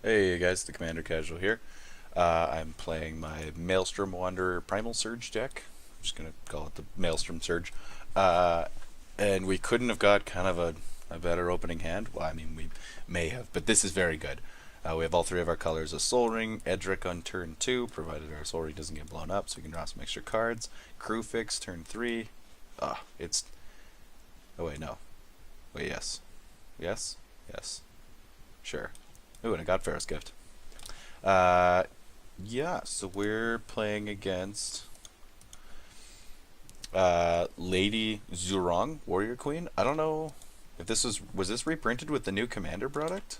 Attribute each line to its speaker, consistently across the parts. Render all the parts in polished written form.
Speaker 1: Hey guys, the Commander Casual here. I'm playing my Maelstrom Wanderer Primal Surge deck. I'm just gonna call it the Maelstrom Surge. Uh, and we couldn't have got kind of a better opening hand. Well, I mean, we may have, but this is very good. We have all three of our colors: a Soul Ring, Edric on turn 2, provided our Soul Ring doesn't get blown up, so we can draw some extra cards. Crew Fix turn 3. It's. Oh wait, no. Wait, yes, yes, yes. Sure. Ooh, and I got Pharaoh's Gift. Uh, yeah, so we're playing against Lady Zuhrong, Warrior Queen. I don't know if this was this reprinted with the new Commander product?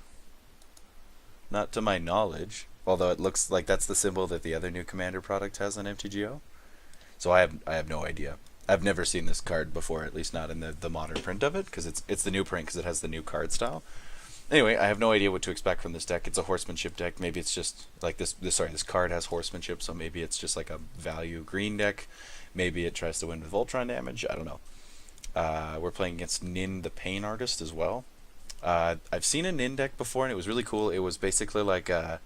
Speaker 1: Not to my knowledge. Although it looks like that's the symbol that the other new Commander product has on MTGO. So I have no idea. I've never seen this card before, at least not in the modern print of it, because it's the new print because it has the new card style. Anyway, I have no idea what to expect from this deck. It's a horsemanship deck. Maybe it's just like this card has horsemanship, so maybe it's just like a value green deck. Maybe it tries to win with Voltron damage. I don't know. We're playing against Nin the Pain Artist as well. I've seen a Nin deck before, and it was really cool. It was basically like like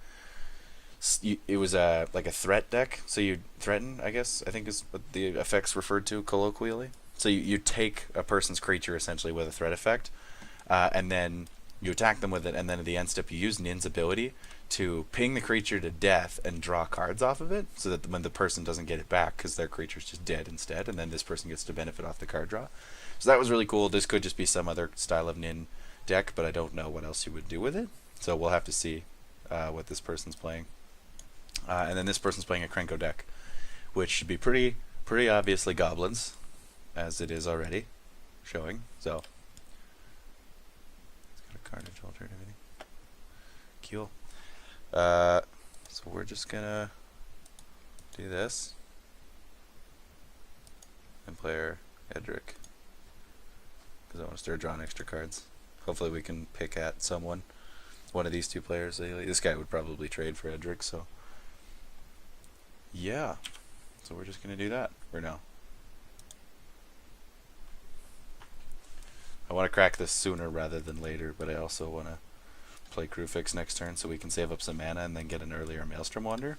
Speaker 1: a threat deck. So you threaten, I guess, I think is what the effects referred to colloquially. So you take a person's creature essentially with a threat effect, and then you attack them with it, and then at the end step you use Nin's ability to ping the creature to death and draw cards off of it, so that when the person doesn't get it back because their creature's just dead instead, and then this person gets to benefit off the card draw. So that was really cool. This could just be some other style of Nin deck, but I don't know what else you would do with it. So we'll have to see what this person's playing. And then this person's playing a Krenko deck, which should be pretty obviously goblins, as it is already showing. So carnage alter and everything. Cool. So we're just gonna do this and play our Edric because I want to start drawing extra cards. Hopefully we can pick at someone. One of these two players. This guy would probably trade for Edric, so yeah. So we're just gonna do that for now. I want to crack this sooner rather than later, but I also want to play Crew Fix next turn so we can save up some mana and then get an earlier Maelstrom Wanderer.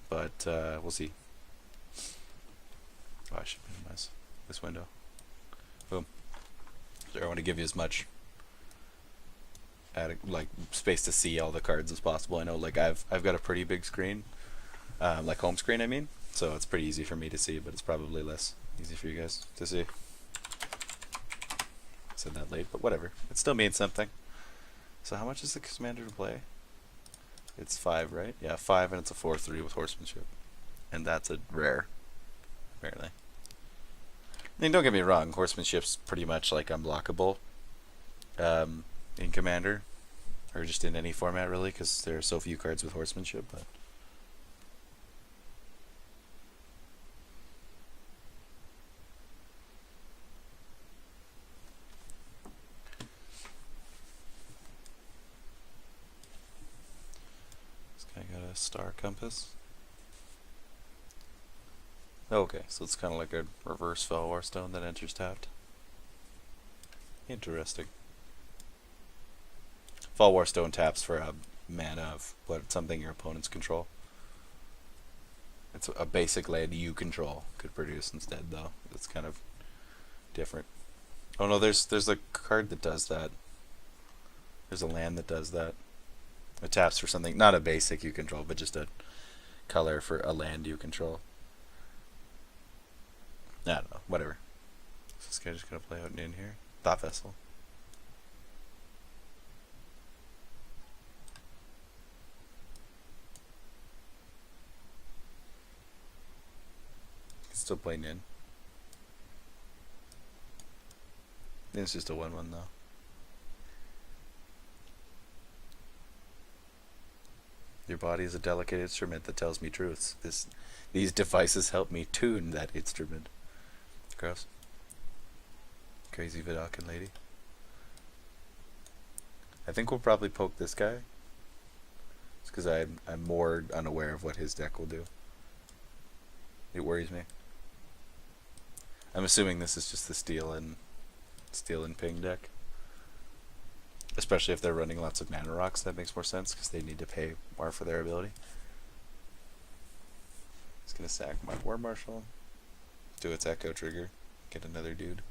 Speaker 1: But we'll see. Oh, I should minimize this window. Boom. So I want to give you as much like space to see all the cards as possible. I know like I've got a pretty big screen, like home screen I mean, so it's pretty easy for me to see, but it's probably less easy for you guys to see. Said that late, but whatever. It still means something. So how much is the commander to play? It's 5, right? Yeah, 5, and it's a 4/3 with horsemanship, and that's a rare, apparently. I mean, don't get me wrong, horsemanship's pretty much like unblockable in commander, or just in any format really, because there are so few cards with horsemanship. But I got a star compass. Okay, so it's kind of like a reverse Felwar Stone that enters tapped. Interesting. Felwar Stone taps for a mana of something your opponents control. It's a basic land you control could produce instead, though. It's kind of different. Oh no, there's a card that does that. There's a land that does that. It taps for something, not a basic you control, but just a color for a land you control. I don't know, whatever. Is this guy just gonna play out in here? Thought Vessel. Still play Nin. It's just a 1/1 though. Your body is a delicate instrument that tells me truths. These devices help me tune that instrument. Gross. Crazy Vidocan lady. I think we'll probably poke this guy. It's because I'm more unaware of what his deck will do. It worries me. I'm assuming this is just the steal and ping deck. Especially if they're running lots of mana rocks, that makes more sense because they need to pay more for their ability. It's gonna sack my War Marshal, do its Echo trigger, get another dude.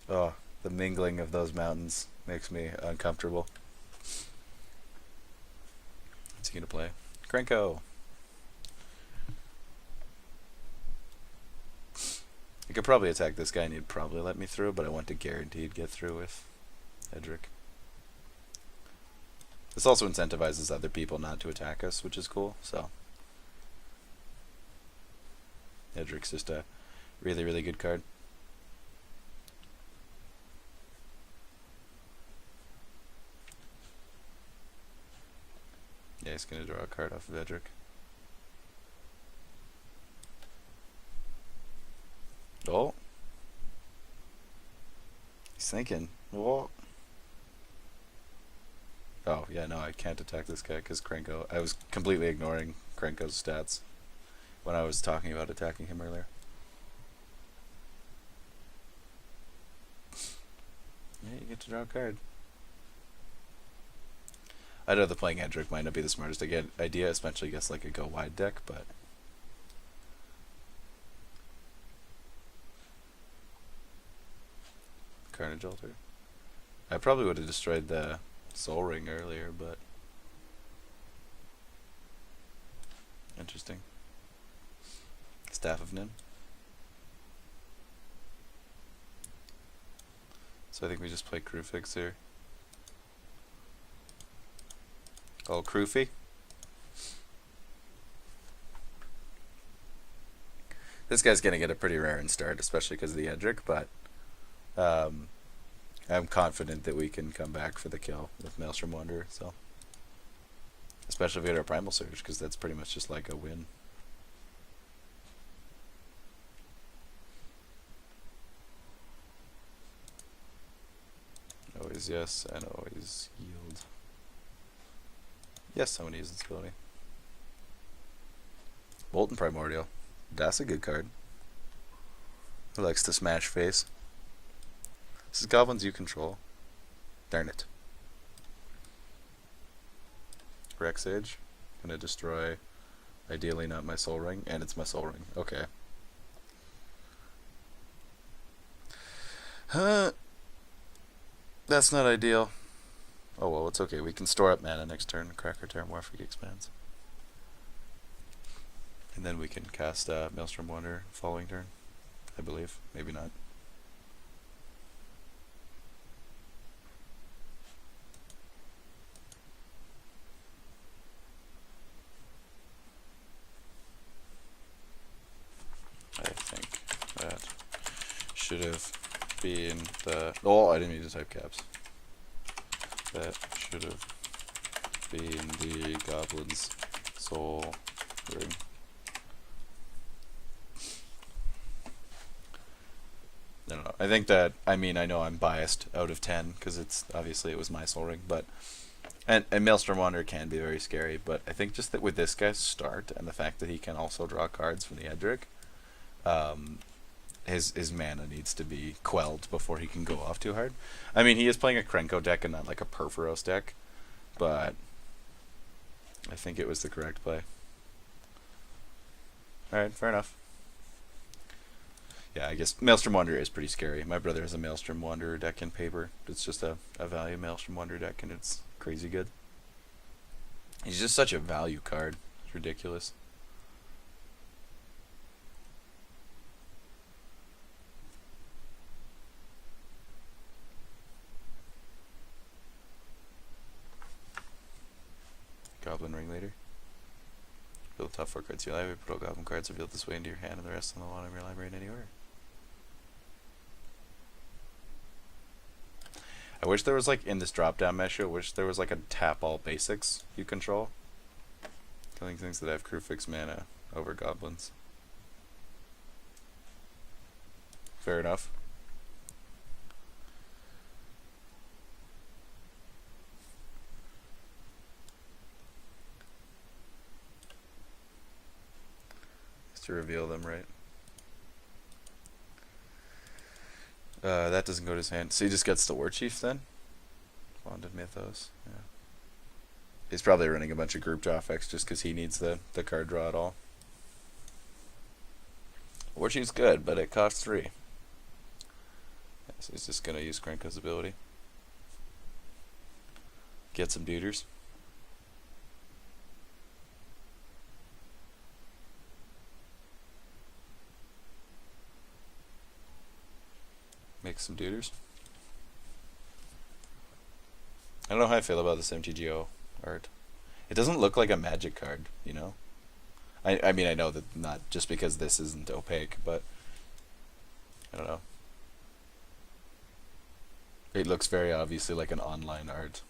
Speaker 1: Oh, the mingling of those mountains makes me uncomfortable. What's he gonna play? Krenko! I could probably attack this guy and he'd probably let me through, but I want to guaranteed get through with Edric. This also incentivizes other people not to attack us, which is cool, so. Edric's just a really, really good card. Yeah, he's gonna draw a card off of Edric. Oh. He's thinking. Oh. Oh, yeah, no, I can't attack this guy because Krenko. I was completely ignoring Krenko's stats when I was talking about attacking him earlier. Yeah, you get to draw a card. I know the playing Edric might not be the smartest idea, especially against like a go wide deck, but Carnage Altar. I probably would have destroyed the Soul Ring earlier, but interesting. Staff of Nin. So I think we just play Crewfix here. Oh, Crewfie. This guy's gonna get a pretty rare start, especially because of the Edric, but I'm confident that we can come back for the kill with Maelstrom Wanderer, so. Especially if we get our Primal Surge, because that's pretty much just like a win. Always yes, and always yield. Yes, I'm going to use this ability. Molten Primordial. That's a good card. Who likes to smash face? This is goblins you control. Darn it. Rex Age. Gonna destroy, ideally not my Soul Ring, and it's my Soul Ring. Okay. That's not ideal. Oh well, it's okay. We can store up mana next turn, crack our Terramorphic Expanse. And then we can cast Maelstrom Wanderer following turn, I believe. Maybe not. I think that should have been the... Oh, I didn't mean to type caps. That should have been the Goblin's Soul Ring. I don't know. I think that, I mean, I know I'm biased out of 10 because it's obviously it was my Soul Ring, but and Maelstrom Wanderer can be very scary, but I think just that with this guy's start and the fact that he can also draw cards from the Edric, his mana needs to be quelled before he can go off too hard. I mean, he is playing a Krenko deck and not like a Perforos deck, but I think it was the correct play. Alright, fair enough. Yeah, I guess Maelstrom Wanderer is pretty scary. My brother has a Maelstrom Wanderer deck in paper. It's just a value Maelstrom Wanderer deck, and it's crazy good. He's just such a value card. It's ridiculous. Goblin Ringleader. Reveal the top 4 cards in your library. Put all goblin cards revealed this way into your hand and the rest on the bottom of your library in any order. I wish there was like in this drop down measure, I wish there was like a tap all basics you control. Killing things that have Crewfix mana over goblins. Fair enough. to reveal them, right? That doesn't go to his hand. So he just gets the War Chief then? Bonded Mythos. Yeah. He's probably running a bunch of group draw effects just because he needs the card draw at all. War Chief's good, but it costs 3. Yeah, so he's just going to use Krenko's ability. Get some duders. Make some duders. I don't know how I feel about this MTGO art. It doesn't look like a Magic card, you know? I mean, I know that not just because this isn't opaque, but I don't know. It looks very obviously like an online art.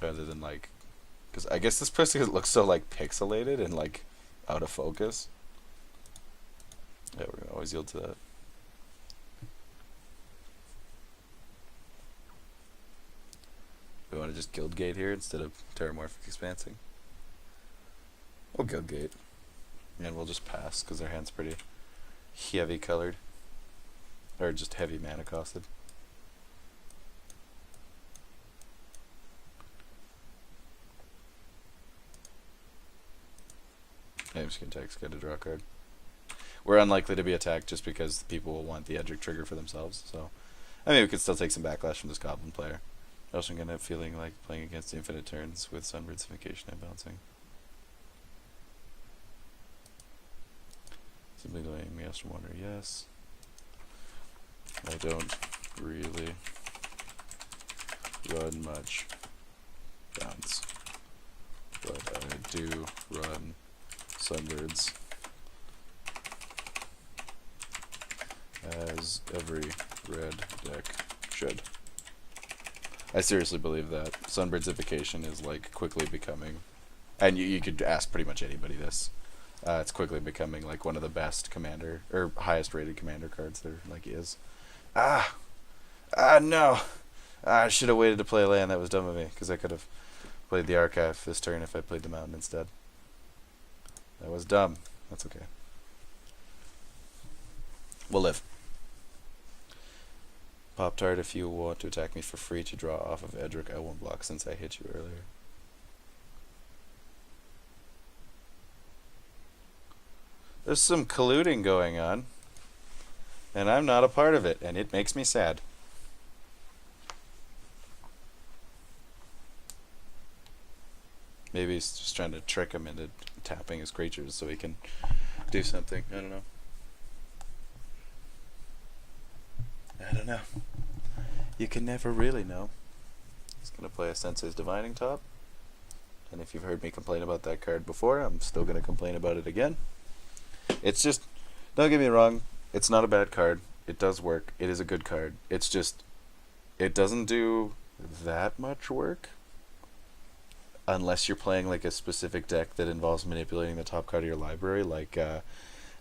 Speaker 1: Rather than like... Because I guess this person looks so like pixelated and like out of focus. Yeah, we're going to always yield to that. We want to just Guildgate here instead of Terramorphic Expansing. We'll Guildgate. And we'll just pass because our hand's pretty heavy colored. Or just heavy mana costed. Yeah, I'm just going to text, get to draw a card. We're unlikely to be attacked just because people will want the Edric trigger for themselves. So, I mean, we could still take some backlash from this Goblin player. I also am going to have feeling like playing against the infinite turns with Sunbird's Vacation and bouncing. Simply doing Maelstrom Wanderer, yes. I don't really run much bounce, but I do run Sunbirds, as every red deck should. I seriously believe that Sunbird's Vacation is like quickly becoming, and you could ask pretty much anybody this. It's quickly becoming like one of the best commander or highest rated commander cards there like is. No. I should have waited to play a land. That was dumb of me because I could have played the Archive this turn if I played the Mountain instead. That was dumb. That's okay. We'll live. Pop-Tart, if you want to attack me for free to draw off of Edric, I won't block since I hit you earlier. There's some colluding going on, and I'm not a part of it, and it makes me sad. Maybe he's just trying to trick him into tapping his creatures so he can do something. I don't know. I don't know. You can never really know. He's going to play a Sensei's Divining Top. And if you've heard me complain about that card before, I'm still going to complain about it again. It's just, don't get me wrong, it's not a bad card. It does work. It is a good card. It's just, it doesn't do that much work. Unless you're playing like a specific deck that involves manipulating the top card of your library, like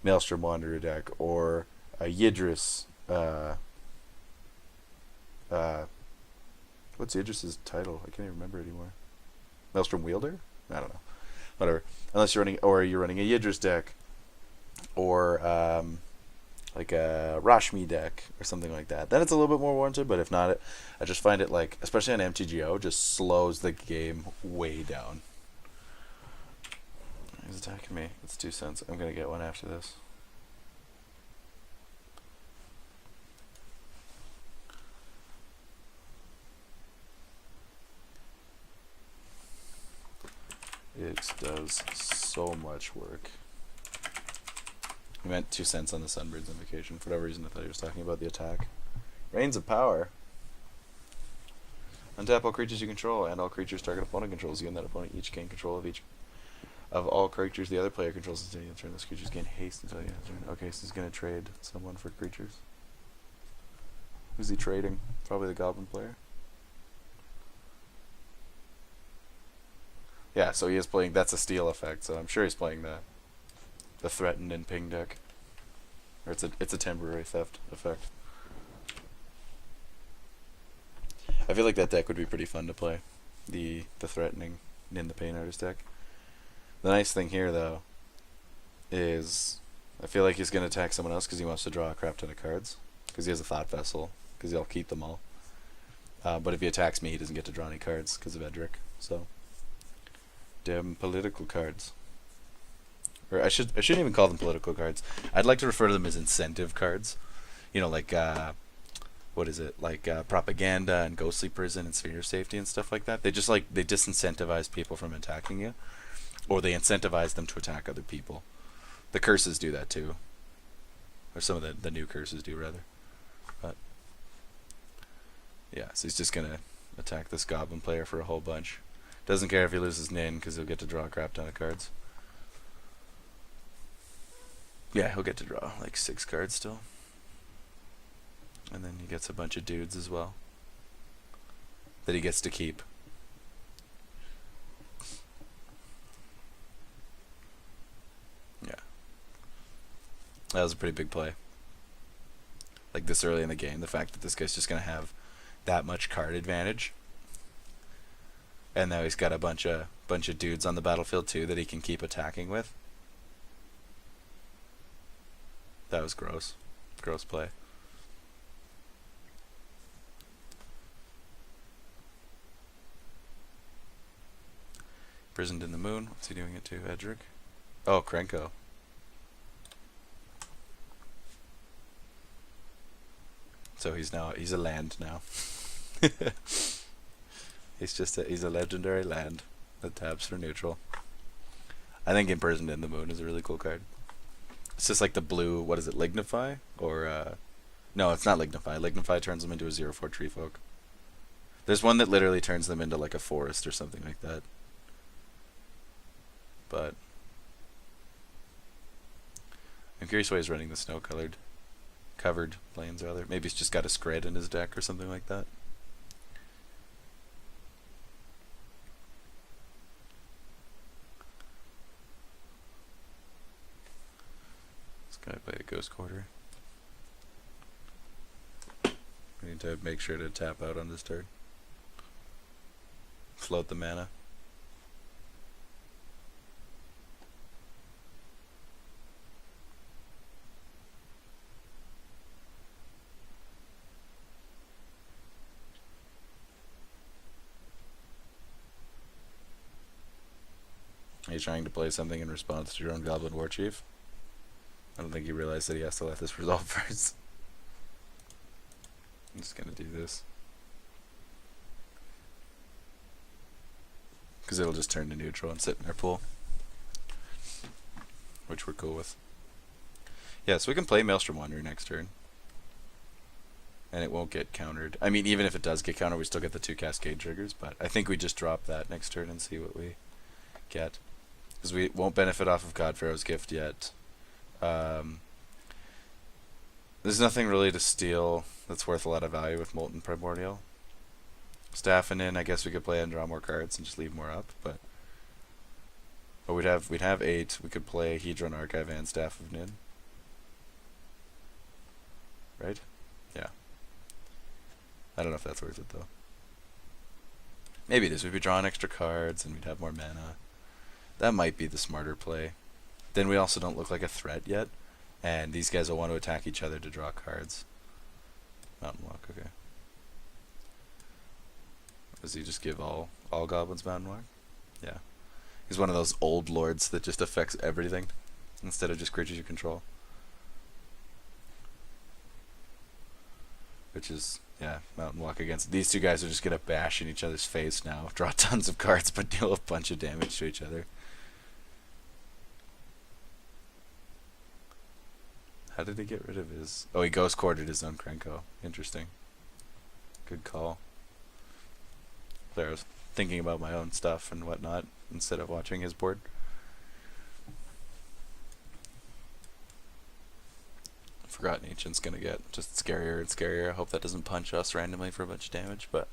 Speaker 1: Maelstrom Wanderer deck, or a Yidris. What's Yidris's title? I can't even remember anymore. Maelstrom Wielder? I don't know. Whatever. Unless you're running, or you're running a Yidris deck, or like a Rashmi deck or something like that. Then it's a little bit more warranted, but if not, I just find it like, especially on MTGO, just slows the game way down. He's attacking me. It's 2 cents. I'm going to get one after this. It does so much work. I meant 2 cents on the Sunbird's Invocation. For whatever reason, I thought he was talking about the attack. Reigns of Power. Untap all creatures you control, and all creatures target opponent controls. You and that opponent each gain control of each of all creatures the other player controls until you turn. Those creatures gain haste until you turn. Okay, so he's going to trade someone for creatures. Who's he trading? Probably the Goblin player. Yeah, so he is playing. That's a steal effect, so I'm sure he's playing the threatened and ping deck, or it's a temporary theft effect. I feel like that deck would be pretty fun to play, the threatening in the pain artist deck. The nice thing here though is I feel like he's going to attack someone else because he wants to draw a crap ton of cards. Because he has a Thought Vessel. Because he'll keep them all. But if he attacks me, he doesn't get to draw any cards because of Edric. So, damn political cards. Or I shouldn't even call them political cards. I'd like to refer to them as incentive cards. You know, like what is it? Like propaganda and ghostly prison and sphere of safety and stuff like that. They disincentivize people from attacking you, or they incentivize them to attack other people. The curses do that too, or some of the new curses do rather. But yeah, so he's just gonna attack this goblin player for a whole bunch. Doesn't care if he loses Nin because he'll get to draw a crap ton of cards. Yeah, he'll get to draw like 6 cards still. And then he gets a bunch of dudes as well that he gets to keep. Yeah. That was a pretty big play. Like this early in the game, the fact that this guy's just going to have that much card advantage. And now he's got a bunch of dudes on the battlefield too that he can keep attacking with. That was gross. Gross play. Prisoned in the Moon. What's he doing it to? Edric? Oh, Krenko. So he's a land now. He's a legendary land that taps for neutral. I think Imprisoned in the Moon is a really cool card. It's just like the blue, what is it, Lignify? Or, no, it's not Lignify. Lignify turns them into a 0/4 tree folk. There's one that literally turns them into like a forest or something like that. But I'm curious why he's running the snow-covered plains, rather. Maybe he's just got a Scred in his deck or something like that. Gotta play a Ghost Quarter. We need to make sure to tap out on this turn. Float the mana. Are you trying to play something in response to your own Goblin War Chief? I don't think he realized that he has to let this resolve first. I'm just gonna do this. Because it'll just turn to neutral and sit in our pool. Which we're cool with. Yeah, so we can play Maelstrom Wanderer next turn. And it won't get countered. I mean, even if it does get countered, we still get the 2 cascade triggers, but I think we just drop that next turn and see what we get. Because we won't benefit off of God Pharaoh's Gift yet. There's nothing really to steal that's worth a lot of value with Molten Primordial. Staff and in, I guess we could play and draw more cards and just leave more up, but we'd have 8. We could play Hedron Archive and Staff of Nin. Right? Yeah. I don't know if that's worth it though. Maybe it is. We'd be drawing extra cards and we'd have more mana. That might be the smarter play. Then we also don't look like a threat yet, and these guys will want to attack each other to draw cards. Mountain Walk, okay. Does he just give all goblins Mountain Walk? Yeah. He's one of those old lords that just affects everything instead of just creatures you control. Which is, yeah, Mountain Walk against... These two guys are just going to bash in each other's face now. Draw tons of cards, but deal a bunch of damage to each other. How did he get rid of his... Oh, he Ghost Quartered his own Krenko. Interesting. Good call. There, I was thinking about my own stuff and whatnot instead of watching his board. Forgotten Ancient's gonna get just scarier and scarier. I hope that doesn't punch us randomly for a bunch of damage, but...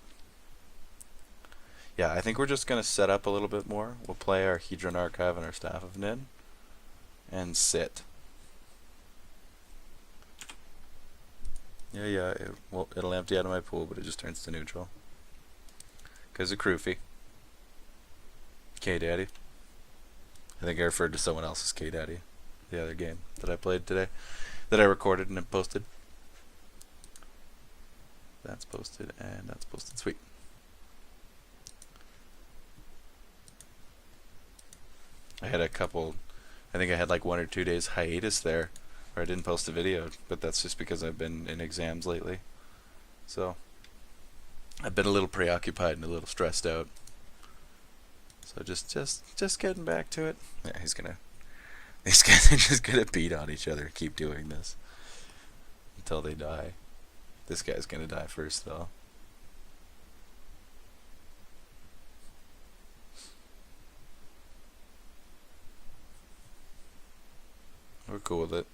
Speaker 1: Yeah, I think we're just gonna set up a little bit more. We'll play our Hedron Archive and our Staff of Nin. And sit. Yeah, it'll empty out of my pool, but it just turns to neutral. Because of Kroofy. K-Daddy. I think I referred to someone else as K-Daddy the other game that I played today, that I recorded and posted. That's posted and that's posted. Sweet. I had a couple, I think I had like 1 or 2 days hiatus there where I didn't post a video, but that's just because I've been in exams lately. So I've been a little preoccupied and a little stressed out. So just getting back to it. Yeah, these guys are just gonna beat on each other and keep doing this until they die. This guy's gonna die first though. We're cool with it.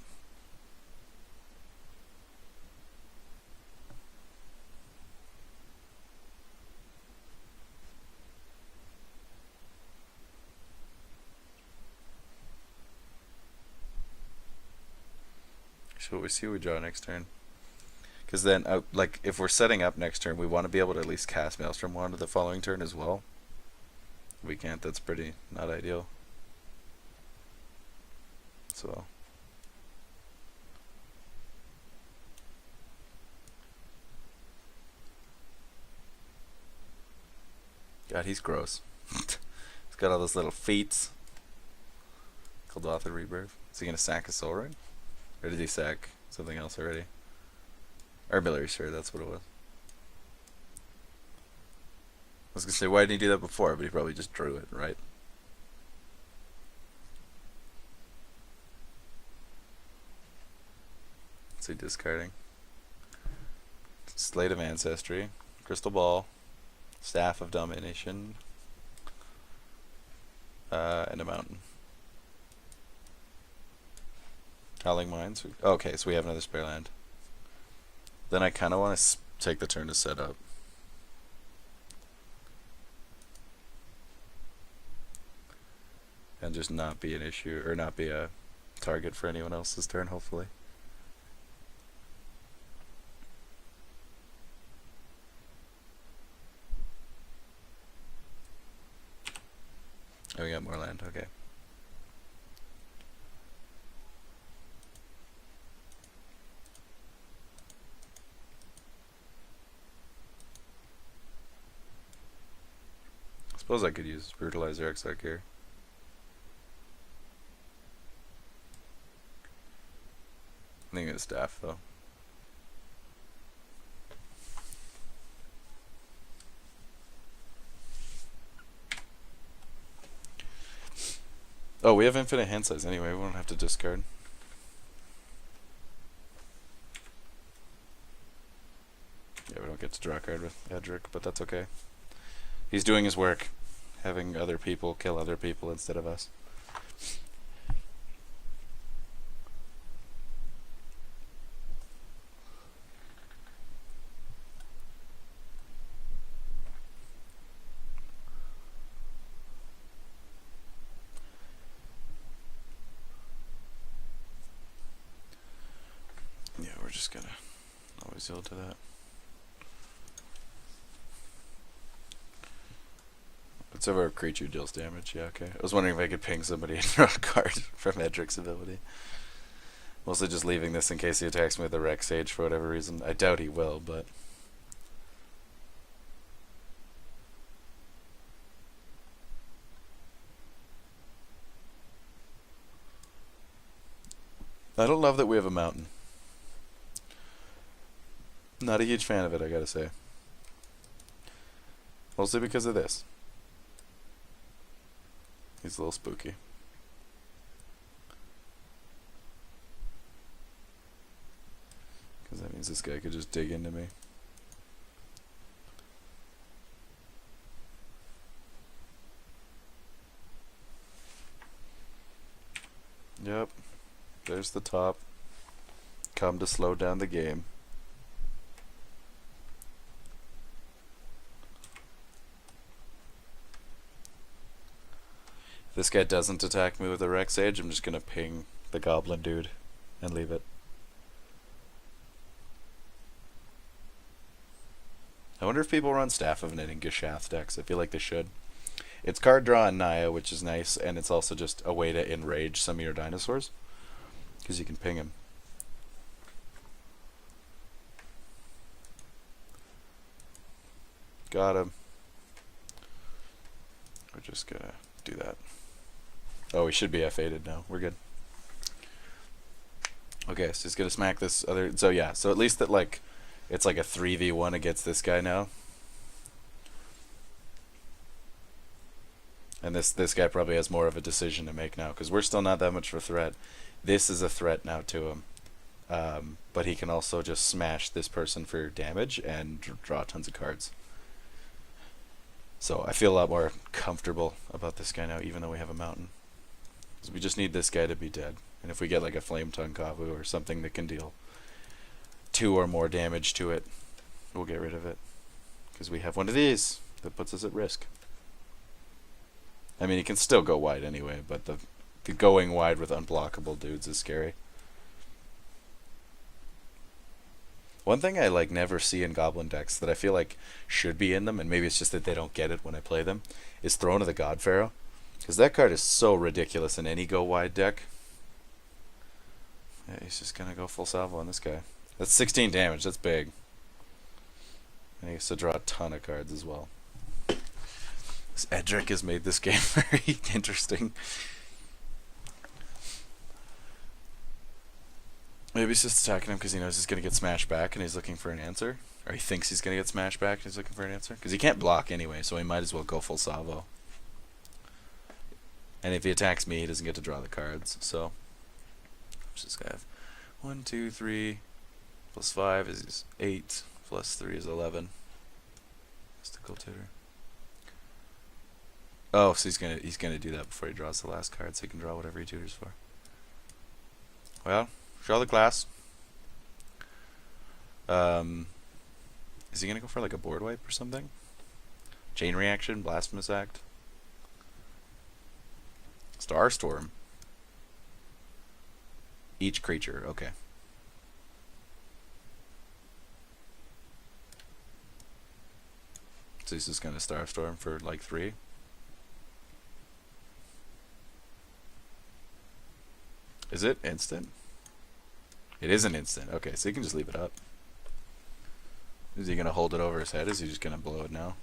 Speaker 1: So we see what we draw next turn. Because then, like, if we're setting up next turn, we want to be able to at least cast Maelstrom Wanderer the following turn as well. If we can't, that's pretty not ideal. So God, he's gross. He's got all those little feats. Called Author Rebirth. Is he gonna sack a Soul Ring? Or did he sack something else already? Armillary Sphere, that's what it was. I was gonna say, why didn't he do that before? But he probably just drew it, right? So discarding. Slate of Ancestry. Crystal Ball. Staff of Domination. And a mountain. Howling Mines. Okay, so we have another spare land. Then I kind of want to take the turn to set up. And just not be an issue, or not be a target for anyone else's turn, hopefully. Oh, we got more land, okay. I suppose I could use Brutalizer Exarch here. I think it's staff though. Oh, we have infinite hand size anyway, we won't have to discard. Yeah, we don't get to draw a card with Edric, but that's okay. He's doing his work, having other people kill other people instead of us. Yeah, we're just gonna always yield to that. Whatever a creature deals damage, yeah, okay. I was wondering if I could ping somebody and draw a card from Edric's ability. Mostly just leaving this in case he attacks me with a Rex Sage for whatever reason. I doubt he will, but... I don't love that we have a mountain. Not a huge fan of it, I gotta say. Mostly because of this. He's a little spooky. Because that means this guy could just dig into me. Yep. There's the top. Come to slow down the game. If this guy doesn't attack me with a Rex Sage, I'm just gonna ping the goblin dude and leave it. I wonder if people run Staff of Knitting Geshath decks. I feel like they should. It's card draw and Naya, which is nice, and it's also just a way to enrage some of your dinosaurs. Because you can ping him. Got him. We're just gonna do that. Oh, we should be F8'd now. We're good. Okay, so he's gonna smack this other. So yeah, so at least that like, it's like a 3v1 against this guy now. And this guy probably has more of a decision to make now, because we're still not that much of a threat. This is a threat now to him. But he can also just smash this person for damage and draw tons of cards. So I feel a lot more comfortable about this guy now, even though we have a mountain. So we just need this guy to be dead. And if we get like a Flame Tongue Kavu or something that can deal 2 or more damage to it, we'll get rid of it. Because we have one of these that puts us at risk. I mean, he can still go wide anyway, but the going wide with unblockable dudes is scary. One thing I like never see in Goblin decks that I feel like should be in them, and maybe it's just that they don't get it when I play them, is Throne of the God Pharaoh. Because that card is so ridiculous in any go wide deck. Yeah, he's just going to go full salvo on this guy. That's 16 damage, that's big. And he has to draw a ton of cards as well. Edric has made this game very interesting. Maybe he's just attacking him because he knows he's going to get smashed back and he's looking for an answer. Or he thinks he's going to get smashed back and he's looking for an answer. Because he can't block anyway, so he might as well go full salvo. And if he attacks me, he doesn't get to draw the cards. So, what's this guy have? 1, 2, 3, plus 5 is 8, plus 3 is 11. Mystical Tutor. Oh, so he's gonna do that before he draws the last card, so he can draw whatever he tutors for. Well, draw the glass. Is he gonna go for like a board wipe or something? Chain Reaction, Blasphemous Act, Starstorm. Each creature, okay. So he's just gonna Starstorm for like 3. Is it instant? It is an instant. Okay, so he can just leave it up. Is he gonna hold it over his head? Is he just gonna blow it now?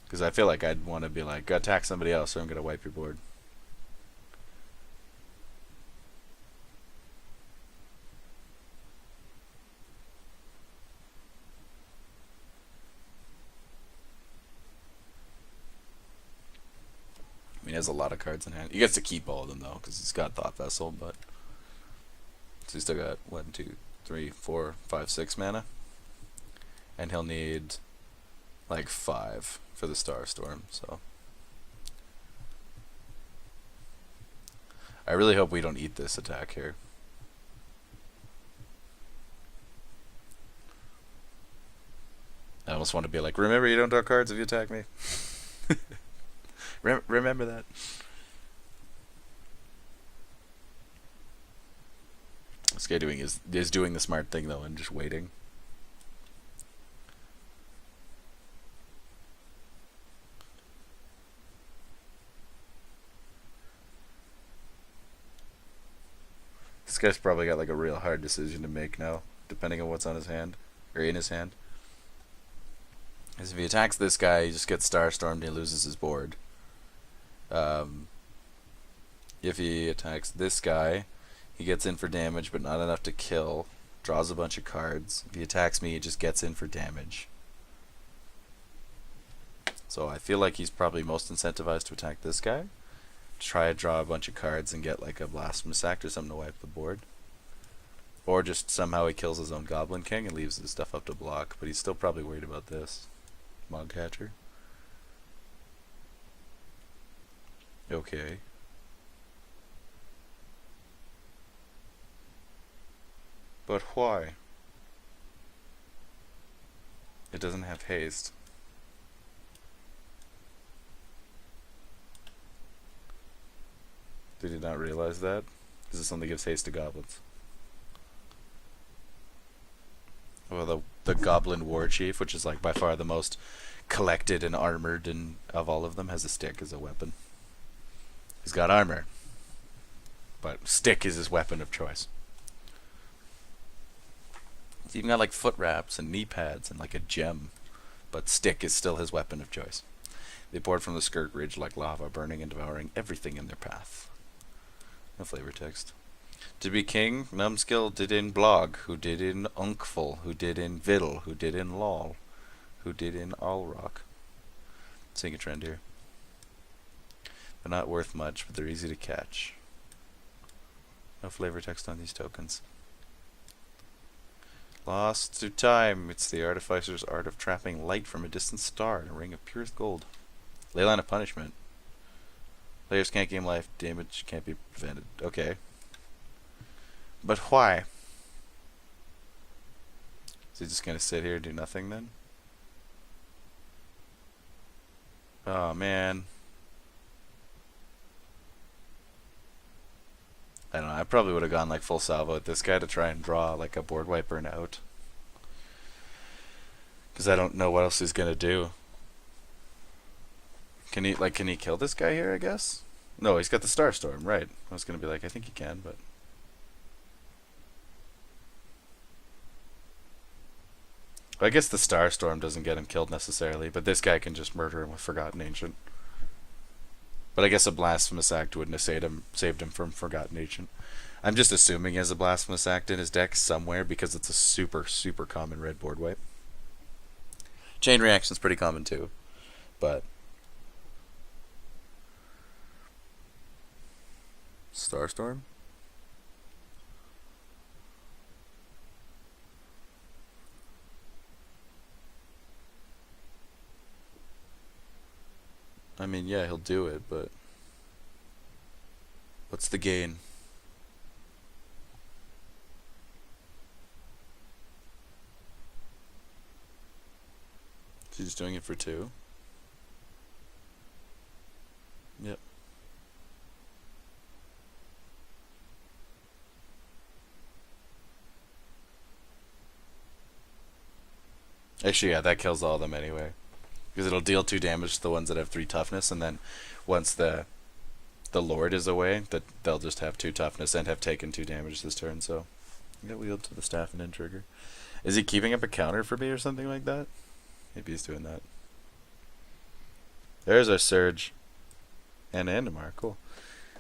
Speaker 1: Because I feel like I'd want to be like, go attack somebody else or I'm gonna wipe your board. I mean, he has a lot of cards in hand. He gets to keep all of them though, because he's got Thought Vessel, but so he's still got 1, 2, 3, 4, 5, 6 mana, and he'll need like 5 for the Starstorm. So I really hope we don't eat this attack here. I almost want to be like, remember, you don't draw cards if you attack me. Remember that. This guy is doing the smart thing though and just waiting. This guy's probably got like a real hard decision to make now, depending on what's on his hand or in his hand. Because if he attacks this guy, he just gets Starstormed and he loses his board. If he attacks this guy, he gets in for damage, but not enough to kill. Draws a bunch of cards. If he attacks me, he just gets in for damage. So I feel like he's probably most incentivized to attack this guy. Try to draw a bunch of cards and get like a Blasphemous Act or something to wipe the board. Or just somehow he kills his own Goblin King and leaves his stuff up to block. But he's still probably worried about this. Mogcatcher. Okay. But why? It doesn't have haste. Did you not realize that? Because this only gives haste to goblins. Well, the Goblin War Chief, which is like by far the most collected and armored and of all of them, has a stick as a weapon. He's got armor. but stick is his weapon of choice. He's even got like foot wraps and knee pads and like a gem, but stick is still his weapon of choice. They poured from the Skirk Ridge like lava, burning and devouring everything in their path. No flavor text. To be king, Numbskill did in Blog, who did in Unkful, who did in Viddle, who did in Lol, who did in Allrock. Seeing a trend here. They're not worth much, but they're easy to catch. No flavor text on these tokens. Lost to time. It's the artificer's art of trapping light from a distant star in a ring of purest gold. Leyline of Punishment. Players can't gain life. Damage can't be prevented. Okay. But why? Is he just going to sit here and do nothing then? Oh, man. I don't know. I probably would have gone like full salvo with this guy to try and draw like a board wiper and out. Because I don't know what else he's going to do. Can he kill this guy here, I guess? No, he's got the Starstorm, right. I was going to be like, I think he can, but... I guess the Starstorm doesn't get him killed necessarily, but this guy can just murder him with Forgotten Ancient. But I guess a Blasphemous Act wouldn't have saved him from Forgotten Ancient. I'm just assuming he has a Blasphemous Act in his deck somewhere because it's a super, super common red board wipe. Chain Reaction's pretty common too, but... Starstorm? I mean, yeah, he'll do it, but... What's the gain? Is he just doing it for 2? Yep. Actually, yeah, that kills all of them anyway. Because it'll deal 2 damage to the ones that have 3 toughness, and then once the Lord is away, that they'll just have 2 toughness and have taken 2 damage this turn, so... Get wheeled to the staff and then trigger. Is he keeping up a counter for me or something like that? Maybe he's doing that. There's our Surge. And Andamar, cool.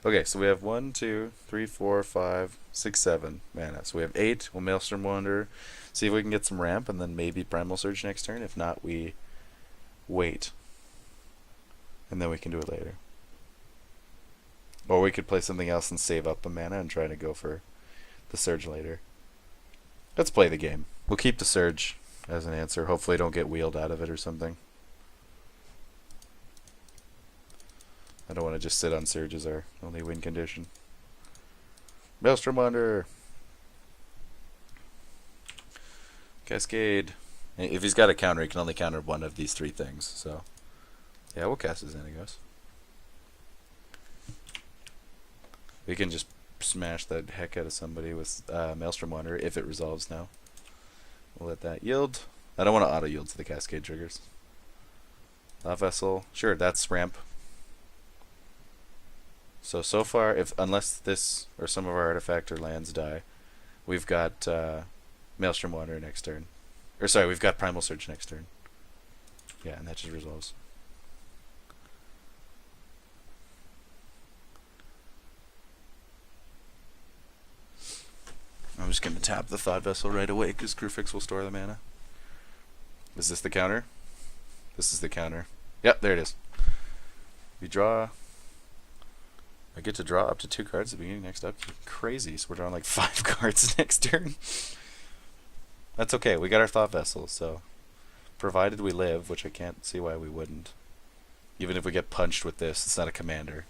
Speaker 1: Okay, so we have 1, 2, 3, 4, 5, 6, 7 mana. So we have 8. We'll Maelstrom Wanderer. See if we can get some ramp, and then maybe Primal Surge next turn. If not, we wait. And then we can do it later. Or we could play something else and save up a mana and try to go for the Surge later. Let's play the game. We'll keep the Surge as an answer. Hopefully don't get wheeled out of it or something. I don't want to just sit on Surge as our only win condition. Maelstrom Wanderer. Cascade. If he's got a counter, he can only counter one of these 3 things. So, yeah, we'll cast his Xenagos. We can just smash the heck out of somebody with Maelstrom Wanderer if it resolves now. We'll let that yield. I don't want to auto yield to the Cascade triggers. Law Vessel. Sure, that's ramp. So far, unless this or some of our artifact or lands die, we've got Maelstrom Wanderer next turn. Or sorry, we've got Primal Surge next turn. Yeah, and that just resolves. I'm just going to tap the Thought Vessel right away because Crewfix will store the mana. Is this the counter? This is the counter. Yep, there it is. We draw... I get to draw up to 2 cards at the beginning next up. Crazy, so we're drawing like 5 cards next turn. That's okay, we got our Thought Vessel, so... Provided we live, which I can't see why we wouldn't. Even if we get punched with this, it's not a commander.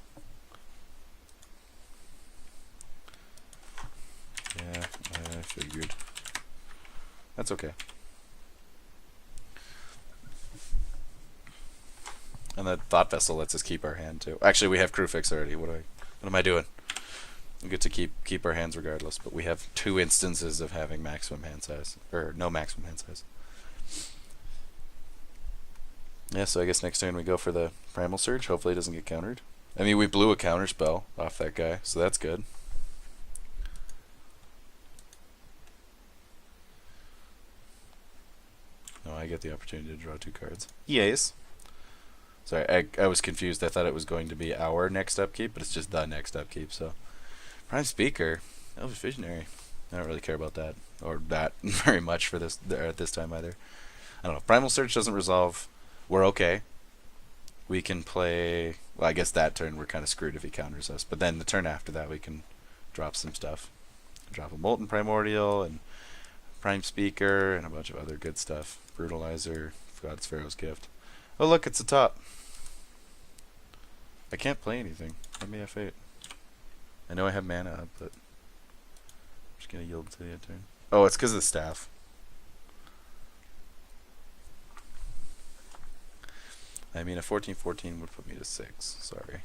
Speaker 1: Yeah, I figured. That's okay. And that Thought Vessel lets us keep our hand too. Actually, we have Crewfix already. What am I doing? We get to keep our hands regardless, but we have 2 instances of having maximum hand size, or no maximum hand size. Yeah, so I guess next turn we go for the Primal Surge. Hopefully it doesn't get countered. I mean, we blew a counter spell off that guy, so that's good. I get the opportunity to draw 2 cards. Yes. Sorry, I was confused. I thought it was going to be our next upkeep, but it's just the next upkeep. So, Prime Speaker, Elvish Visionary. I don't really care about that or that very much for this at this time either. I don't know. Primal Surge doesn't resolve. We're okay. We can play. Well, I guess that turn we're kind of screwed if he counters us. But then the turn after that, we can drop some stuff. Drop a Molten Primordial and Prime Speaker and a bunch of other good stuff. Brutalizer, God's Pharaoh's Gift. Oh look, it's a top. I can't play anything. Let me F8. I know I have mana up, but I'm just gonna yield to the end turn. Oh, it's because of the staff. I mean, a 14/14 would put me to 6. Sorry.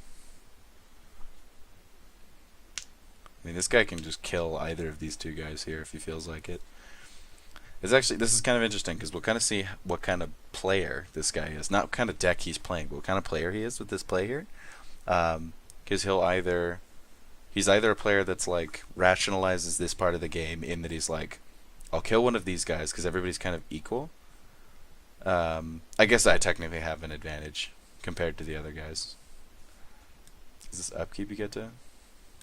Speaker 1: I mean, this guy can just kill either of these 2 guys here if he feels like it. It's actually, this is kind of interesting because we'll kind of see what kind of player this guy is. Not what kind of deck he's playing, but what kind of player he is with this play here. Because he's either a player that's like rationalizes this part of the game in that he's like, I'll kill one of these guys because everybody's kind of equal. I guess I technically have an advantage compared to the other guys. Is this upkeep you get to?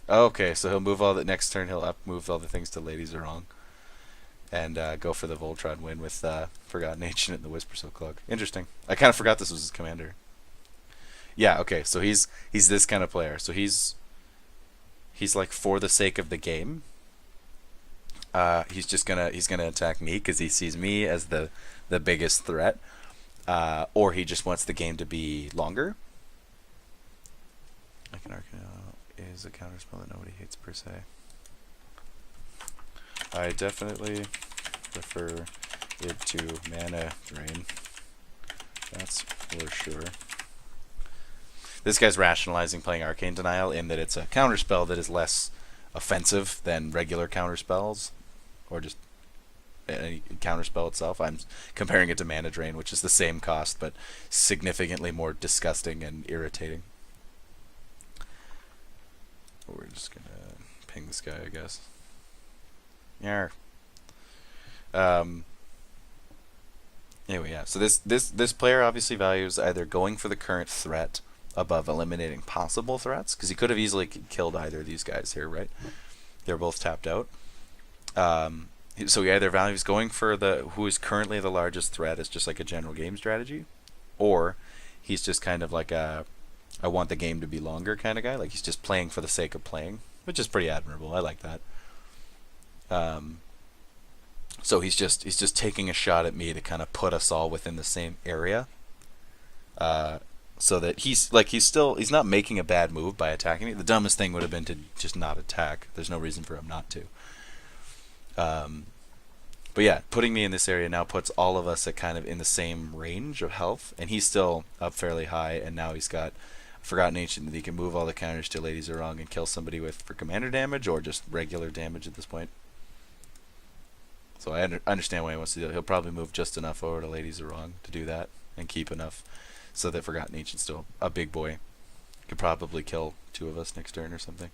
Speaker 1: Oh, okay, so he'll move all the next turn. He'll move all the things to Lady Zuhrong, and go for the Voltron win with Forgotten Ancient and the Whispersilk Cloak. Interesting. I kind of forgot this was his commander. Yeah. Okay. So he's this kind of player. So he's like for the sake of the game. He's gonna attack me because he sees me as the biggest threat, or he just wants the game to be longer. Like an Arcana is a counterspell that nobody hates per se. I definitely prefer it to mana drain. That's for sure. This guy's rationalizing playing Arcane Denial in that it's a counterspell that is less offensive than regular counterspells, or just any counterspell itself. I'm comparing it to Mana Drain, which is the same cost but significantly more disgusting and irritating. We're just gonna ping this guy, I guess. Yeah. Anyway, yeah. So this player obviously values either going for the current threat above eliminating possible threats, because he could have easily killed either of these guys here, right? They're both tapped out. So he either values going for who is currently the largest threat as just like a general game strategy, or he's just kind of like a I want the game to be longer kind of guy. Like he's just playing for the sake of playing, which is pretty admirable. I like that. So he's just taking a shot at me to kind of put us all within the same area. So that he's not making a bad move by attacking me. The dumbest thing would have been to just not attack. There's no reason for him not to. But yeah, putting me in this area now puts all of us at kind of in the same range of health, and he's still up fairly high, and now he's got Forgotten Ancient that he can move all the counters to Lady Zuhrong and kill somebody with for commander damage or just regular damage at this point. So I understand why he wants to do it. He'll probably move just enough over to Lady Zuhrong to do that and keep enough so that Forgotten Ancient's still a big boy. Could probably kill 2 of us next turn or something.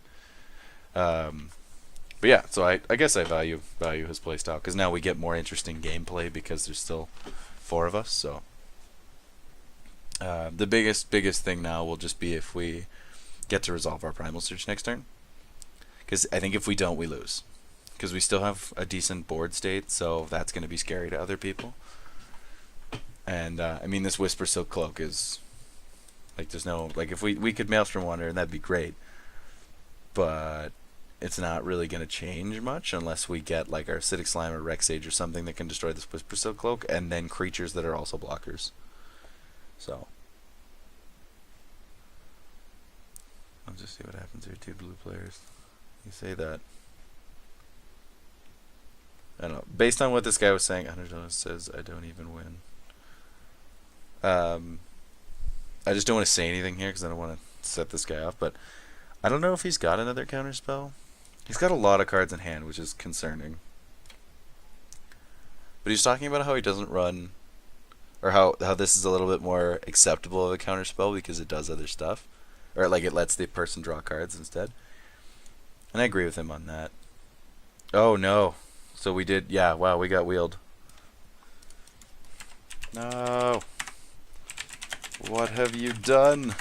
Speaker 1: But yeah, so I guess I value his playstyle, because now we get more interesting gameplay because there's still 4 of us. So the biggest thing now will just be if we get to resolve our Primal Surge next turn, because I think if we don't, we lose, because we still have a decent board state, so that's going to be scary to other people. And I mean, this Whispersilk Cloak is like, there's no, like, if we could Maelstrom Wanderer, and that'd be great, but it's not really going to change much unless we get like our Acidic Slime or Rex Sage or something that can destroy this Whispersilk Cloak, and then creatures that are also blockers. So I'll just see what happens here. 2 blue players. You say that. I don't know. Based on what this guy was saying, $100 says I don't even win. I just don't want to say anything here because I don't want to set this guy off, but I don't know if he's got another counterspell. He's got a lot of cards in hand, which is concerning. But he's talking about how he doesn't run, or how this is a little bit more acceptable of a counterspell because it does other stuff, or like it lets the person draw cards instead. And I agree with him on that. Oh no. So we did, yeah, wow, we got wheeled. No. What have you done?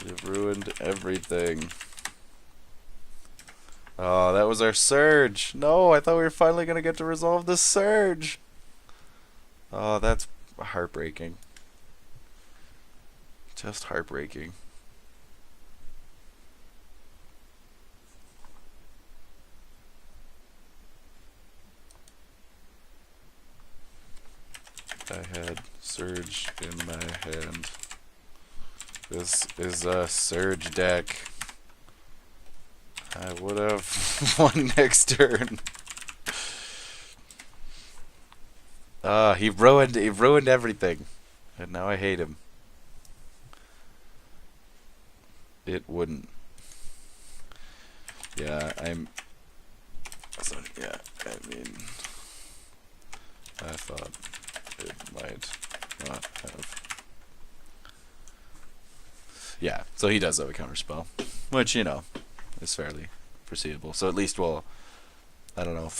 Speaker 1: You've ruined everything. Oh, that was our surge. No, I thought we were finally going to get to resolve the surge. Oh, that's heartbreaking. Just heartbreaking. I had surge in my hand. This is a surge deck. I would have won next turn. He ruined everything. And now I hate him. It wouldn't. Yeah, so, yeah, I mean, I thought it might not have. Yeah, so he does have a counterspell, which, you know, is fairly foreseeable. So at least we'll, I don't know,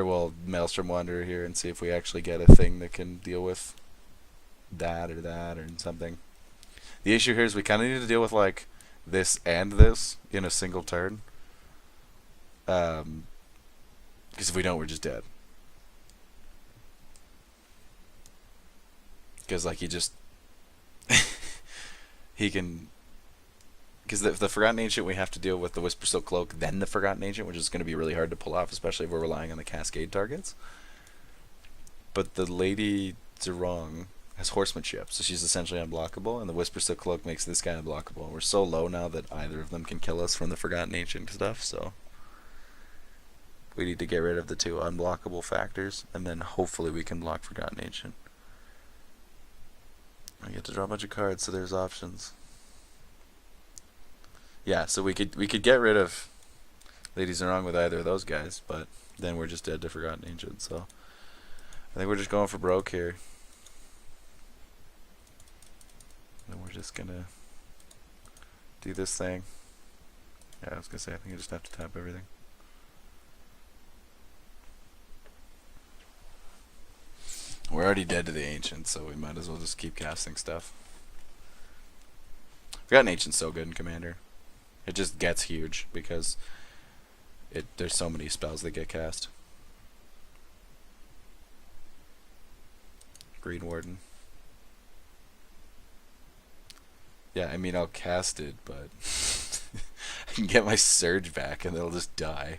Speaker 1: we'll Maelstrom Wanderer here and see if we actually get a thing that can deal with that or something. The issue here is we kind of need to deal with, like, this and this in a single turn. Because if we don't, we're just dead. Because, like, he can... Because the Forgotten Ancient, we have to deal with the Whisper Silk Cloak, then the Forgotten Ancient, which is going to be really hard to pull off, especially if we're relying on the Cascade targets. But the Lady Zuhrong has horsemanship, so she's essentially unblockable, and the Whisper Silk Cloak makes this guy unblockable. We're so low now that either of them can kill us from the Forgotten Ancient stuff, so we need to get rid of the two unblockable factors, and then hopefully we can block Forgotten Ancient. I get to draw a bunch of cards, so there's options. Yeah, so we could get rid of Lady Zuhrong with either of those guys, but then we're just dead to Forgotten Ancient, so I think we're just going for broke here. And we're just gonna do this thing. Yeah, I was gonna say, I think I just have to tap everything. We're already dead to the Ancient, so we might as well just keep casting stuff. Forgotten Ancient's so good in Commander. It just gets huge because there's so many spells that get cast. Green Warden. Yeah, I mean, I'll cast it, but I can get my Surge back and it'll just die.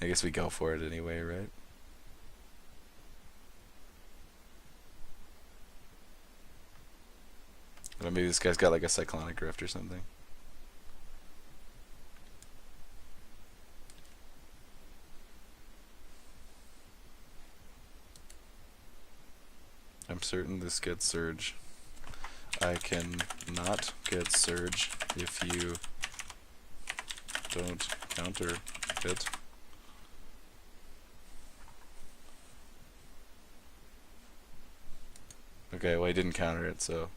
Speaker 1: I guess we go for it anyway, right? Or maybe this guy's got like a Cyclonic Rift or something. I'm certain this gets Surge. I can not get Surge if you don't counter it. Okay, well, he didn't counter it, so...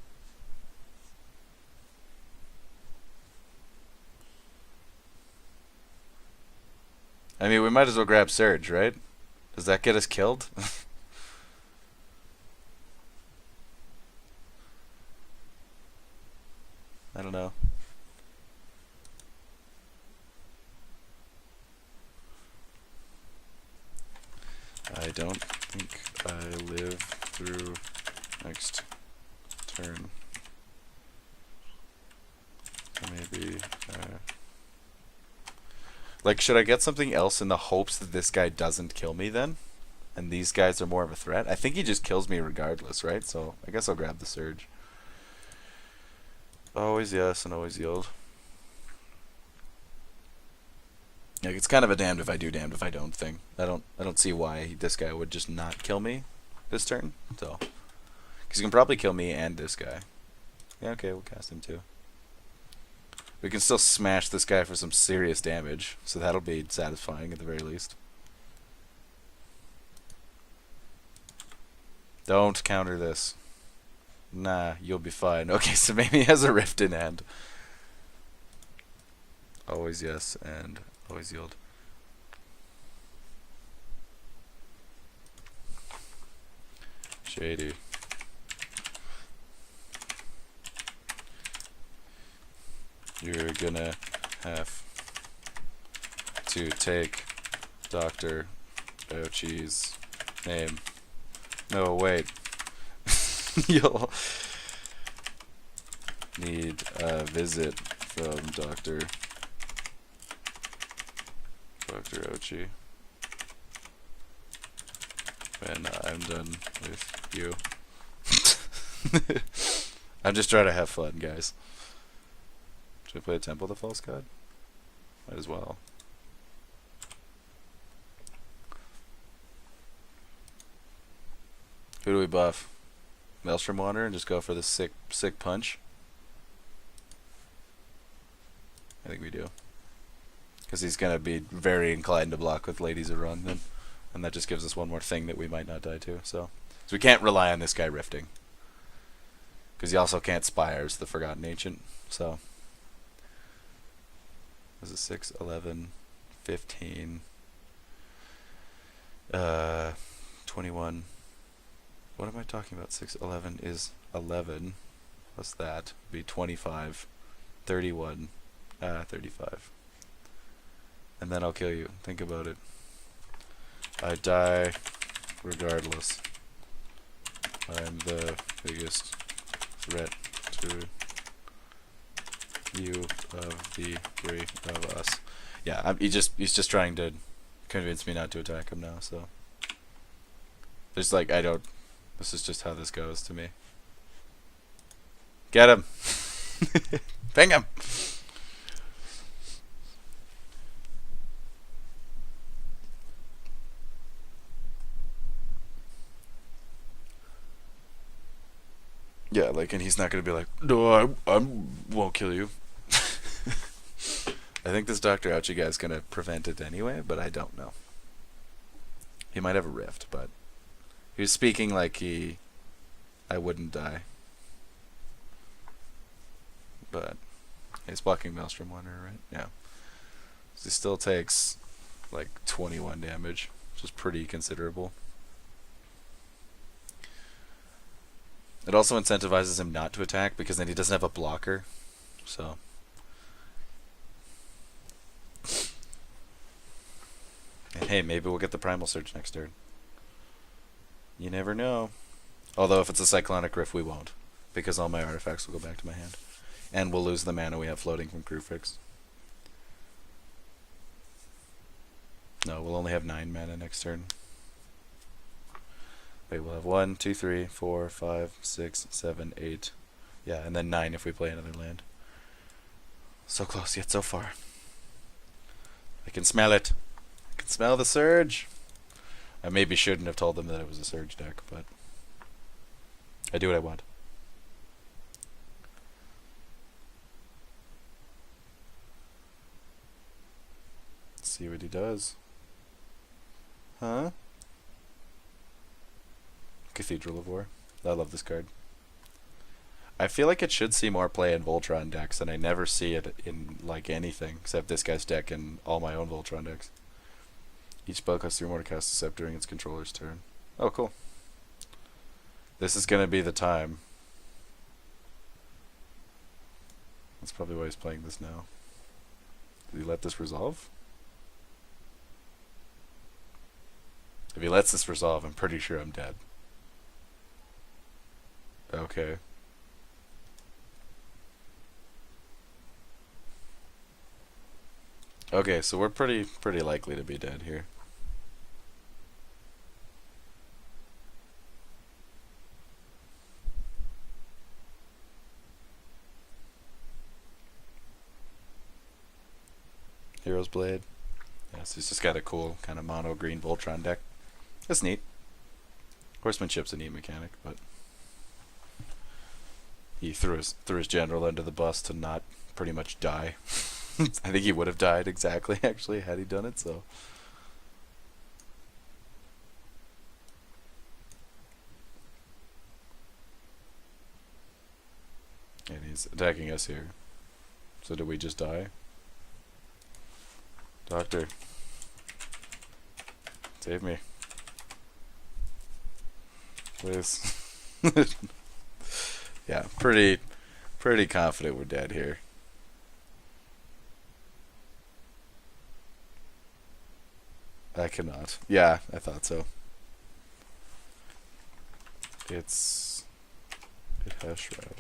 Speaker 1: I mean, we might as well grab Surge, right? Does that get us killed? I don't know. I don't think I live through next turn. Maybe, like, should I get something else in the hopes that this guy doesn't kill me then? And these guys are more of a threat? I think he just kills me regardless, right? So, I guess I'll grab the Surge. Always yes and always yield. Like, it's kind of a damned if I do, damned if I don't thing. I don't see why this guy would just not kill me this turn. So, because he can probably kill me and this guy. Yeah, okay, we'll cast him too. We can still smash this guy for some serious damage, so that'll be satisfying at the very least. Don't counter this. Nah, you'll be fine. Okay, so maybe he has a Rift in hand. Always yes and always yield. Shady. You're gonna have to take Dr. Ouchie's name. No, wait. You'll need a visit from Dr. Ouchie when I'm done with you. I'm just trying to have fun, guys. Should I play a Temple of the False God? Might as well. Who do we buff? Maelstrom Wanderer and just go for the sick punch? I think we do. Because he's going to be very inclined to block with Lady Zuhrong then. And that just gives us one more thing that we might not die to. So we can't rely on this guy rifting. Because he also can't Spires the Forgotten Ancient. So this is 6, 11, 15, 21. What am I talking about? 6, 11 is 11. What's that? Be 25, 31, 35. And then I'll kill you. Think about it. I die regardless. I'm the biggest threat to you of the three of us. Yeah, he's just trying to convince me not to attack him now, so. There's like, this is just how this goes to me. Get him! Ping him! Yeah, like, and he's not gonna be like, no, I won't kill you. I think this Dr. Ouchie guy's gonna prevent it anyway, but I don't know. He might have a rift, but he was speaking like I wouldn't die. But he's blocking Maelstrom Wanderer, right? Yeah. So he still takes like 21 damage, which is pretty considerable. It also incentivizes him not to attack because then he doesn't have a blocker. So and hey, maybe we'll get the Primal Surge next turn. You never know. Although if it's a Cyclonic Rift, we won't, because all my artifacts will go back to my hand. And we'll lose the mana we have floating from Crewfix. No, we'll only have 9 mana next turn. Wait, we'll have 1, 2, 3, 4, 5, 6, 7, 8. Yeah, and then 9 if we play another land. So close, yet so far. I can smell it. I can smell the surge. I maybe shouldn't have told them that it was a surge deck, but I do what I want. Let's see what he does. Huh? Cathedral of War. I love this card. I feel like it should see more play in Voltron decks, and I never see it in like anything except this guy's deck and all my own Voltron decks. Each spell costs 3 more to cast except during its controller's turn. Oh, cool. This is gonna be the time. That's probably why he's playing this now. Did he let this resolve? If he lets this resolve, I'm pretty sure I'm dead. Okay. Okay, so we're pretty likely to be dead here. Hero's Blade. Yes, he's just got a cool kind of mono green Voltron deck. That's neat. Horsemanship's a neat mechanic, but he threw his general under the bus to not pretty much die. I think he would have died exactly, actually, had he done it, so. And he's attacking us here. So do we just die? Doctor. Save me. Yeah, pretty confident we're dead here. I cannot. Yeah, I thought so. It has shroud.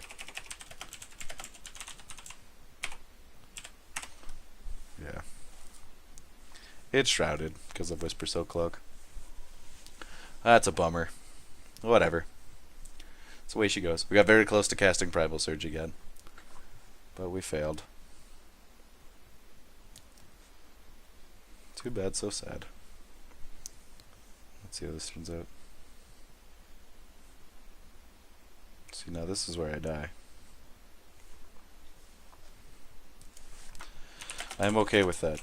Speaker 1: Yeah. It's shrouded because of Whisper Silk Cloak. That's a bummer. Whatever. It's the way she goes. We got very close to casting Primal Surge again. But we failed. Too bad, so sad. Let's see how this turns out. See, now this is where I die. I'm okay with that.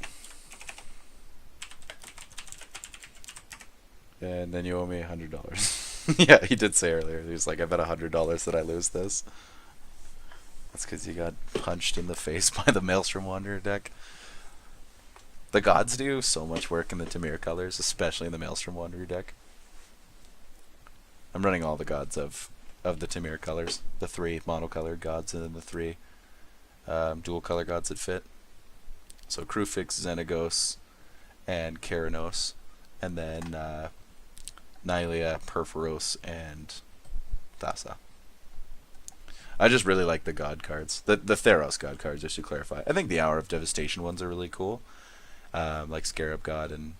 Speaker 1: And then you owe me $100. Yeah, he did say earlier. He was like, I bet $100 that I lose this. That's because you got punched in the face by the Maelstrom Wanderer deck. The gods do so much work in the Tamir colors, especially in the Maelstrom Wanderer deck. I'm running all the gods of the Tamir colors. The 3 monocolored gods and then the 3 dual color gods that fit. So Krufix, Xenagos, and Keranos. And then Nylea, Perforos, and Thassa. I just really like the god cards. The Theros god cards, just to clarify. I think the Hour of Devastation ones are really cool. Like Scarab God and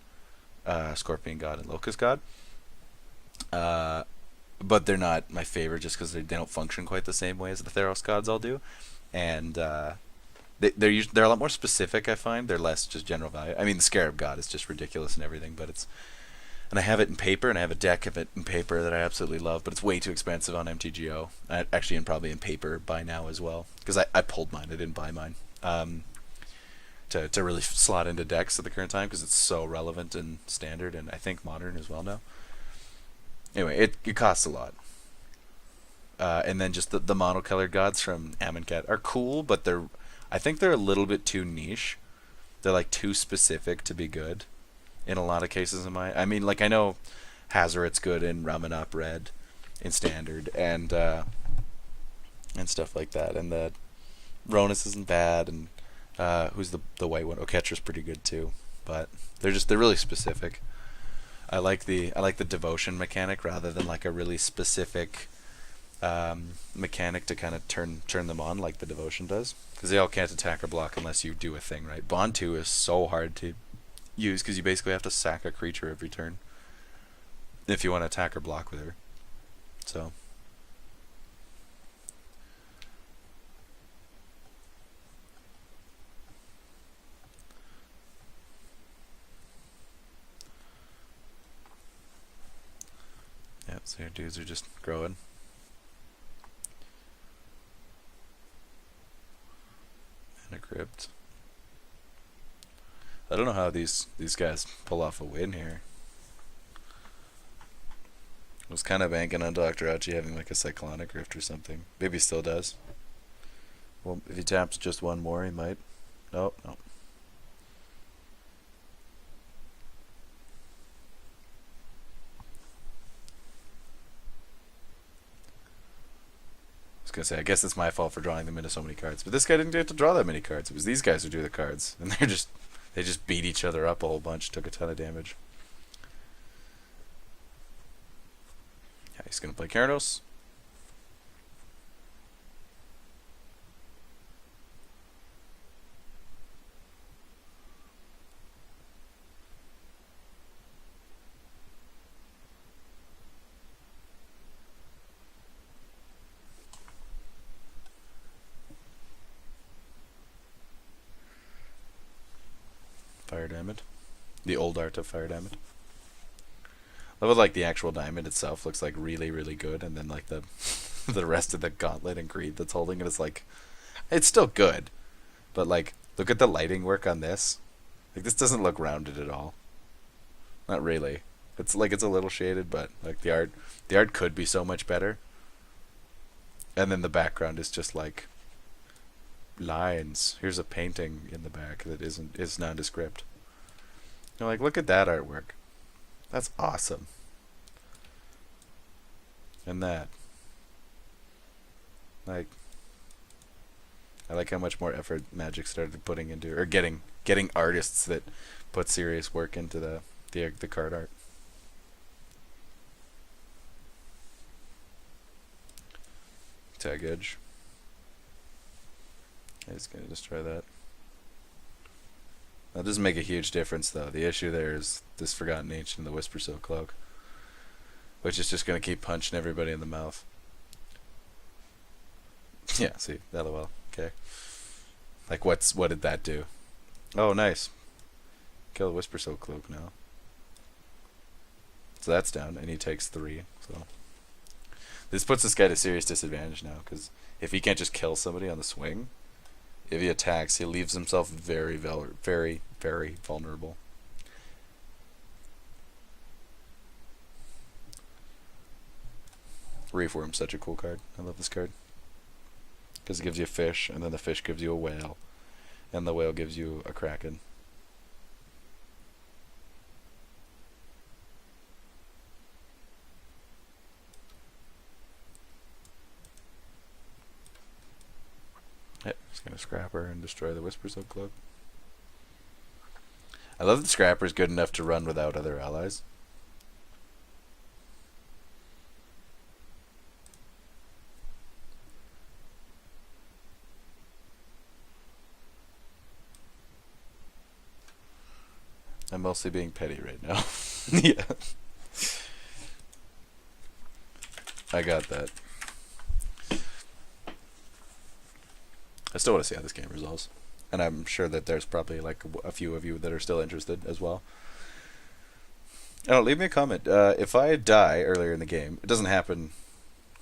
Speaker 1: Scorpion God and Locust God. But they're not my favorite just because they don't function quite the same way as the Theros gods all do. And they're a lot more specific, I find. They're less just general value. I mean, the Scarab God is just ridiculous and everything, but it's... And I have it in paper, and I have a deck of it in paper that I absolutely love, but it's way too expensive on MTGO. Actually, and probably in paper by now as well. Because I pulled mine, I didn't buy mine. To really slot into decks at the current time, because it's so relevant and standard, and I think modern as well now. Anyway, it costs a lot. And then just the monocolored gods from Amonkhet are cool, but I think they're a little bit too niche. They're like too specific to be good in a lot of cases. I mean, like I know Hazoret's good in Ramanop Red in standard and stuff like that, and the Ronus isn't bad, and who's the white one? Oketra's pretty good too, but they're really specific. I like the devotion mechanic rather than like a really specific mechanic to kind of turn them on like the devotion does, because they all can't attack or block unless you do a thing right. Bond 2 is so hard to use because you basically have to sack a creature every turn if you want to attack or block with her. So yeah, so your dudes are just growing. And a crypt. I don't know how these guys pull off a win here. I was kind of banking on Dr. Archie having like a Cyclonic Rift or something. Maybe he still does. Well, if he taps just one more, he might. Nope, no. I was gonna say, I guess it's my fault for drawing them into so many cards, but this guy didn't get to draw that many cards. It was these guys who drew the cards, and they just beat each other up a whole bunch, took a ton of damage. Yeah, he's gonna play Keranos. Fire Diamond. The old art of Fire Diamond. I love like the actual diamond itself looks like really, really good, and then like the the rest of the gauntlet and greed that's holding it is like, it's still good, but like look at the lighting work on this. Like this doesn't look rounded at all. Not really. It's like it's a little shaded, but like the art could be so much better. And then the background is just like lines. Here's a painting in the back that is nondescript. You're like, look at that artwork. That's awesome. And that. Like, I like how much more effort Magic started putting into, or getting artists that put serious work into the card art. Tag edge. I'm just gonna destroy that. That doesn't make a huge difference though. The issue there is this Forgotten Ancient and the Whisper Silk Cloak, which is just gonna keep punching everybody in the mouth. Yeah, see, LOL. Okay. Like, what did that do? Oh, nice. Kill the Whisper Silk Cloak now. So that's down, and he takes 3. So this puts this guy to serious disadvantage now, because if he can't just kill somebody on the swing, if he attacks, he leaves himself very, very, very vulnerable. Reefworm's such a cool card. I love this card. Because it gives you a fish, and then the fish gives you a whale, and the whale gives you a kraken. Yep, just gonna scrap her and destroy the Whisper Silk Cloak. I love that Scrapper's good enough to run without other allies. I'm mostly being petty right now. Yeah. I got that. I still want to see how this game resolves. And I'm sure that there's probably like a few of you that are still interested as well. Oh, leave me a comment. If I die earlier in the game, it doesn't happen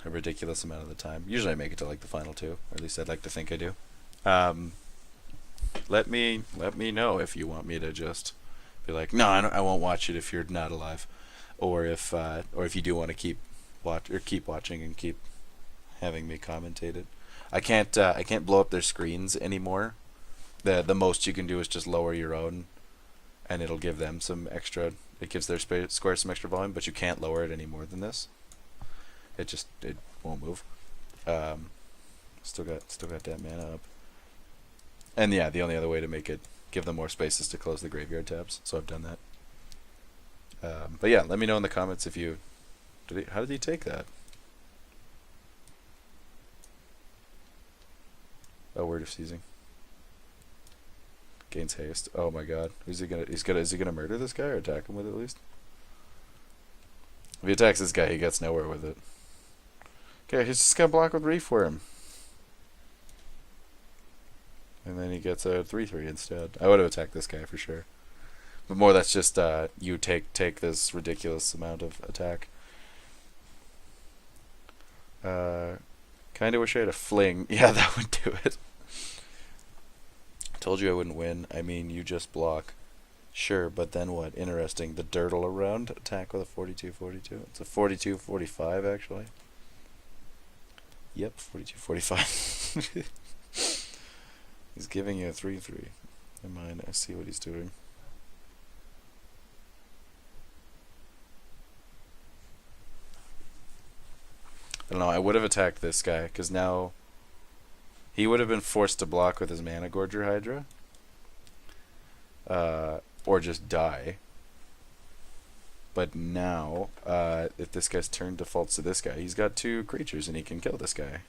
Speaker 1: a ridiculous amount of the time. Usually I make it to like the final 2, or at least I'd like to think I do. Let me know if you want me to just be like, no, I won't watch it if you're not alive, or if you do want to keep watching and keep having me commentate it. I can't blow up their screens anymore. The most you can do is just lower your own, and it'll give them some extra. It gives their square some extra volume, but you can't lower it any more than this. It won't move. Still got that mana up. And yeah, the only other way to make it give them more space is to close the graveyard tabs. So I've done that. But yeah, let me know in the comments if you how did he take that? Oh, Word of Seizing. Gains haste. Oh my god. Is he gonna murder this guy or attack him with it at least? If he attacks this guy, he gets nowhere with it. Okay, he's just gonna block with Reefworm. And then he gets a 3/3 instead. I would have attacked this guy for sure. But more that's just you take this ridiculous amount of attack. Kinda wish I had a fling. Yeah, that would do it. Told you I wouldn't win. I mean, you just block. Sure, but then what? Interesting. The dirtle around attack with a 42/42. It's a 42/45 actually. Yep, 42/45. He's giving you a 3/3. Never mind, I see what he's doing. I don't know, I would have attacked this guy, because now he would have been forced to block with his Mana Gorger Hydra. Or just die. But now, if this guy's turn defaults to this guy, he's got 2 creatures and he can kill this guy.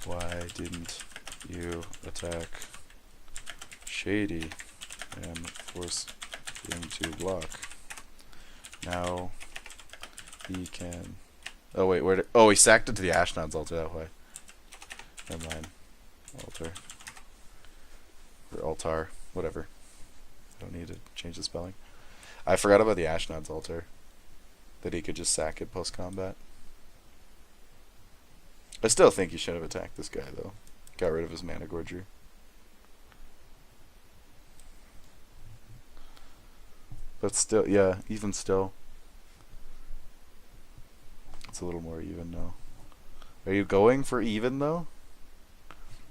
Speaker 1: Why didn't you attack Shady and force him to block? Now he can. Oh wait, he sacked it to the Ashnod's altar that way. Never mind. Altar. Or altar. Whatever. I don't need to change the spelling. I forgot about the Ashnod's altar. That he could just sack it post combat. I still think he should have attacked this guy though. Got rid of his Mana Gorger. But still, yeah, even still. It's a little more even now. Are you going for even though?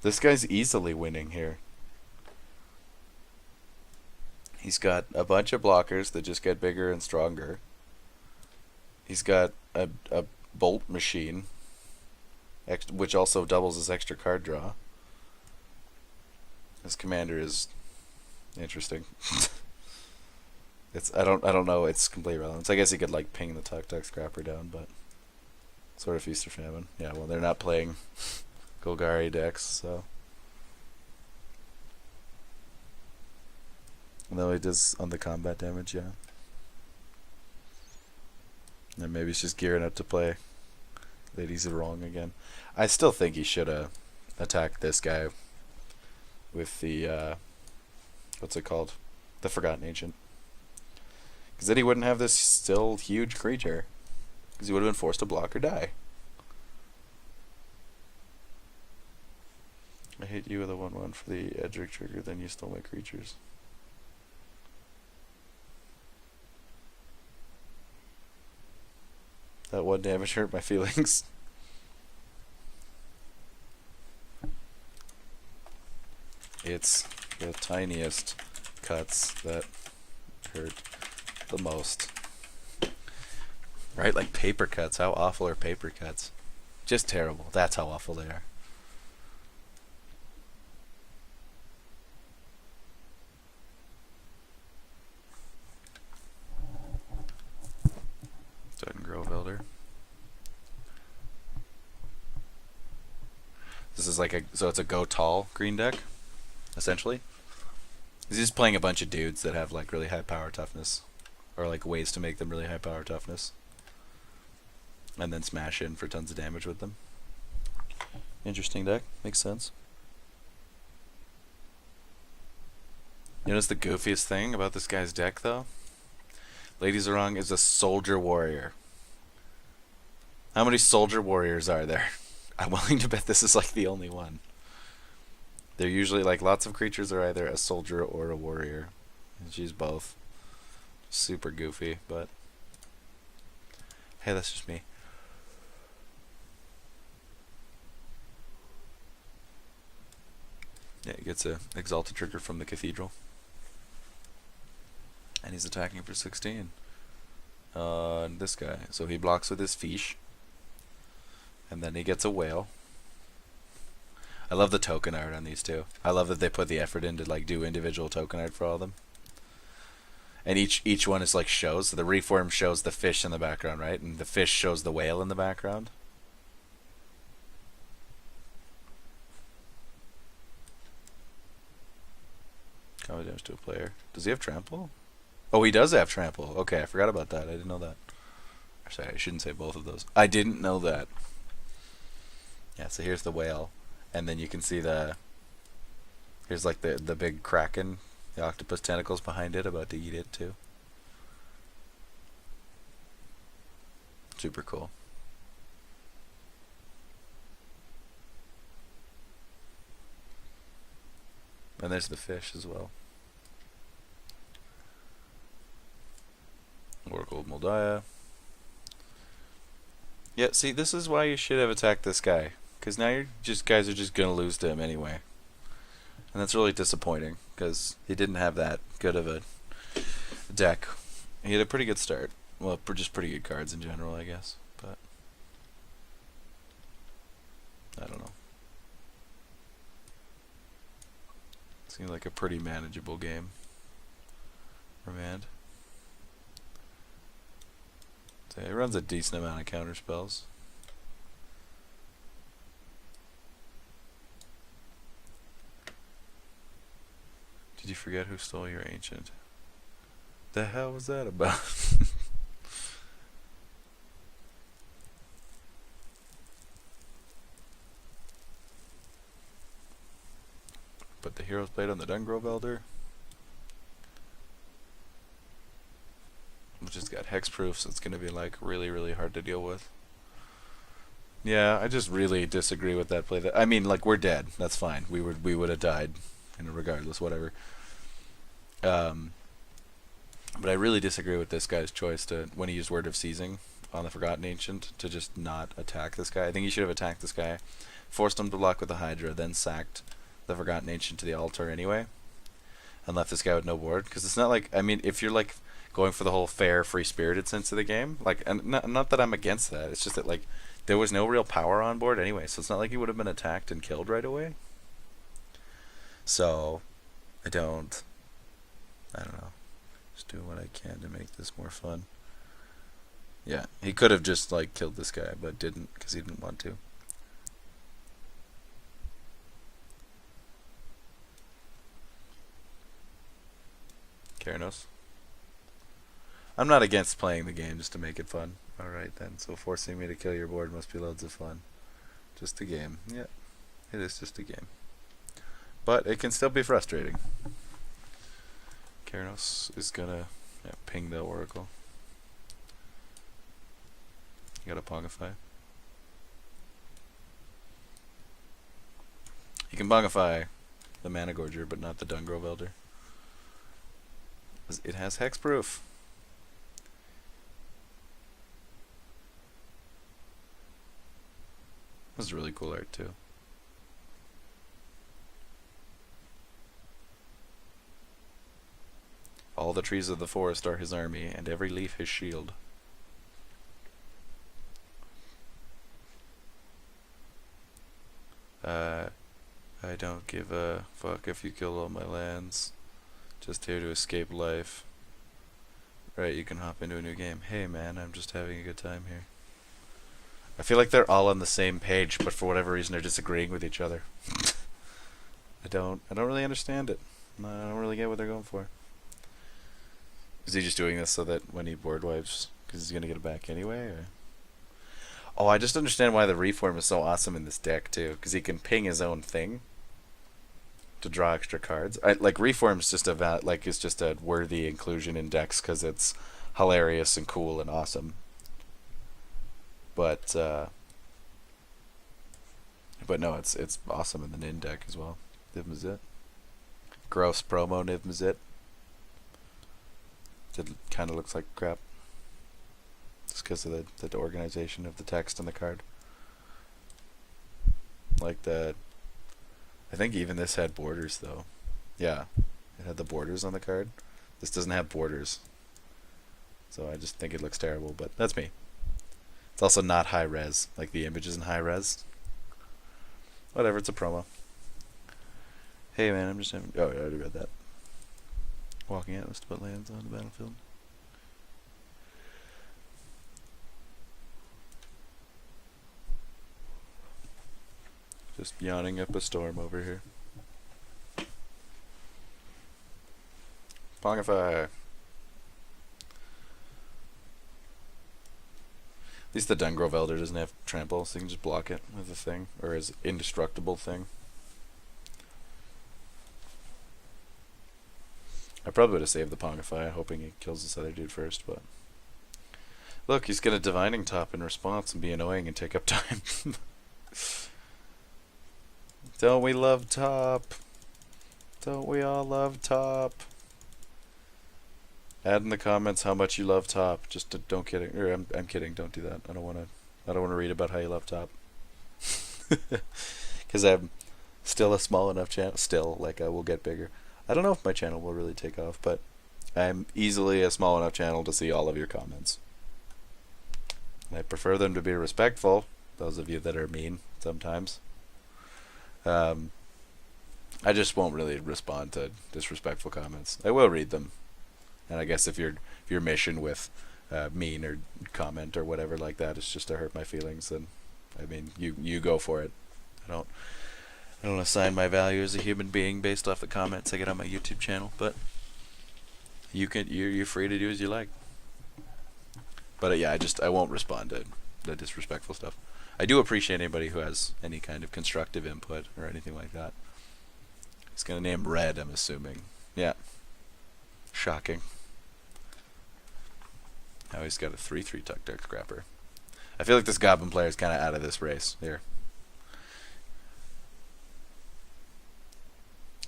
Speaker 1: This guy's easily winning here. He's got a bunch of blockers that just get bigger and stronger. He's got a bolt machine, which also doubles his extra card draw. His commander is interesting. I don't know its complete relevance. I guess he could like ping the Tuk Tuk Scrapper down, but sort of feast or famine. Yeah, well they're not playing Golgari decks, so. No, he does on the combat damage, yeah. And maybe he's just gearing up to play Lady Zuhrong again. I still think he should have attacked this guy with the, what's it called? The Forgotten Ancient. Because then he wouldn't have this still huge creature. Because he would have been forced to block or die. I hit you with a 1/1 for the Edric trigger, then you stole my creatures. That one damage hurt my feelings. It's the tiniest cuts that hurt the most. Right? Like paper cuts. How awful are paper cuts? Just terrible. That's how awful they are. Builder. This is like so it's a go tall green deck, essentially. He's just playing a bunch of dudes that have like really high power toughness, or like ways to make them really high power toughness, and then smash in for tons of damage with them. Interesting deck, makes sense. You notice the goofiest thing about this guy's deck though? Lady Zuhrong is a soldier warrior. How many soldier warriors are there? I'm willing to bet this is like the only one. They're usually like lots of creatures are either a soldier or a warrior. And she's both. Super goofy, but hey, that's just me. Yeah, he gets a Exalted trigger from the Cathedral. And he's attacking for 16. This guy. So he blocks with his fish. And then he gets a whale. I love the token art on these two. I love that they put the effort in to like do individual token art for all of them. And each one is like shows. So the reform shows the fish in the background, right? And the fish shows the whale in the background. Combat damage to a player. Does he have trample? Oh, he does have trample. Okay, I forgot about that. I didn't know that. Sorry, I shouldn't say both of those. I didn't know that. Yeah, so here's the whale. And then you can see here's like the big kraken, the octopus tentacles behind it, about to eat it too. Super cool. And there's the fish as well. Oracle of Moldiah. Yeah, see, this is why you should have attacked this guy. Because now guys are just going to lose to him anyway. And that's really disappointing, because he didn't have that good of a deck. He had a pretty good start. Well, just pretty good cards in general, I guess. But I don't know. Seems like a pretty manageable game. Remand. So it runs a decent amount of counter spells. Did you forget who stole your ancient? The hell was that about? Put the Hero's Blade on the Dungrove Elder, which has got hexproof, so it's going to be like really, really hard to deal with. Yeah, I just really disagree with that play. I mean, like, we're dead. That's fine. We would have died, regardless, whatever. But I really disagree with this guy's choice to, when he used Word of Seizing on the Forgotten Ancient, to just not attack this guy. I think he should have attacked this guy, forced him to block with the Hydra, then sacked the Forgotten Ancient to the altar anyway. and left this guy with no board. Because it's not like, I mean, if you're like going for the whole fair, free-spirited sense of the game, like, and not that I'm against that. It's just that like there was no real power on board anyway, so it's not like he would have been attacked and killed right away. So I don't know. Just doing what I can to make this more fun. Yeah, he could have just like killed this guy, but didn't because he didn't want to. Keranos. I'm not against playing the game just to make it fun. Alright then, so forcing me to kill your board must be loads of fun. Just a game. Yeah, it is just a game. But it can still be frustrating. Keranos is gonna ping the Oracle. You got a Pongify. You can Pongify the Mana Gorger, but not the Dungrove Elder. It has hexproof. This is really cool art too. All the trees of the forest are his army, and every leaf his shield. I don't give a fuck if you kill all my lands. Just here to escape life. Right, you can hop into a new game. Hey man, I'm just having a good time here. I feel like they're all on the same page, but for whatever reason they're disagreeing with each other. I don't really understand it. I don't really get what they're going for. Is he just doing this so that when he board wipes, because he's gonna get it back anyway? Or? Oh, I just understand why the reform is so awesome in this deck too, because he can ping his own thing to draw extra cards. Like reform's just it's just a worthy inclusion in decks because it's hilarious and cool and awesome. But no, it's awesome in the Nin deck as well. Niv Mizzet. Gross promo Niv Mizzet. It kind of looks like crap. Just because of the organization of the text and the card. Like the... I think even this had borders though. Yeah, it had the borders on the card. This doesn't have borders. So I just think it looks terrible, but that's me. It's also not high res. Like the image isn't high res. Whatever, it's a promo. Hey man, I'm just having... Oh, I already read that. Walking Atlas to put lands on the battlefield. Just yawning up a storm over here. Pongify. At least the Dungrove Elder doesn't have trample, so you can just block it with a thing, or his indestructible thing. I probably would have saved the Pongify, hoping he kills this other dude first, but... Look, he's got a Divining Top in response and be annoying and take up time. Don't we love top? Don't we all love top? Add in the comments how much you love top. Just don't kidding. Or I'm kidding. Don't do that. I don't want to read about how you love top. Because I'm still a small enough channel. Still, like I will get bigger. I don't know if my channel will really take off, but I'm easily a small enough channel to see all of your comments. And I prefer them to be respectful. Those of you that are mean sometimes. I just won't really respond to disrespectful comments. I will read them, and I guess if your mission with mean or comment or whatever like that is just to hurt my feelings, then I mean you go for it. I don't assign my value as a human being based off the comments I get on my YouTube channel, but you're free to do as you like. But yeah, I won't respond to the disrespectful stuff. I do appreciate anybody who has any kind of constructive input or anything like that. He's gonna name Red, I'm assuming. Yeah. Shocking. Now he's got a 3/3 Tuck Scrapper. I feel like this Goblin player is kind of out of this race here.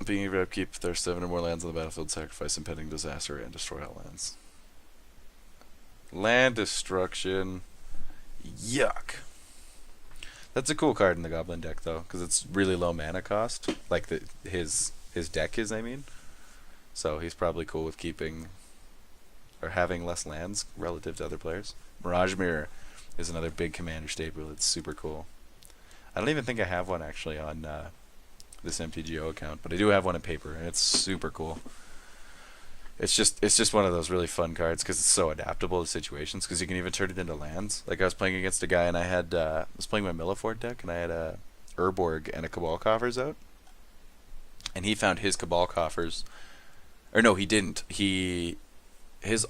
Speaker 1: Being able to keep their 7 or more lands on the battlefield, sacrifice impending disaster, and destroy all lands. Land destruction. Yuck. That's a cool card in the Goblin deck, though, because it's really low mana cost. Like his deck is, I mean. So he's probably cool with keeping or having less lands relative to other players. Mirage Mirror is another big commander staple. It's super cool. I don't even think I have one actually on this MTGO account, but I do have one in paper, and it's super cool. It's just one of those really fun cards because it's so adaptable to situations. Because you can even turn it into lands. Like I was playing against a guy, and I was playing my Milliford deck, and I had a Urborg and a Cabal Coffers out, and he found his Cabal Coffers, or no, he didn't.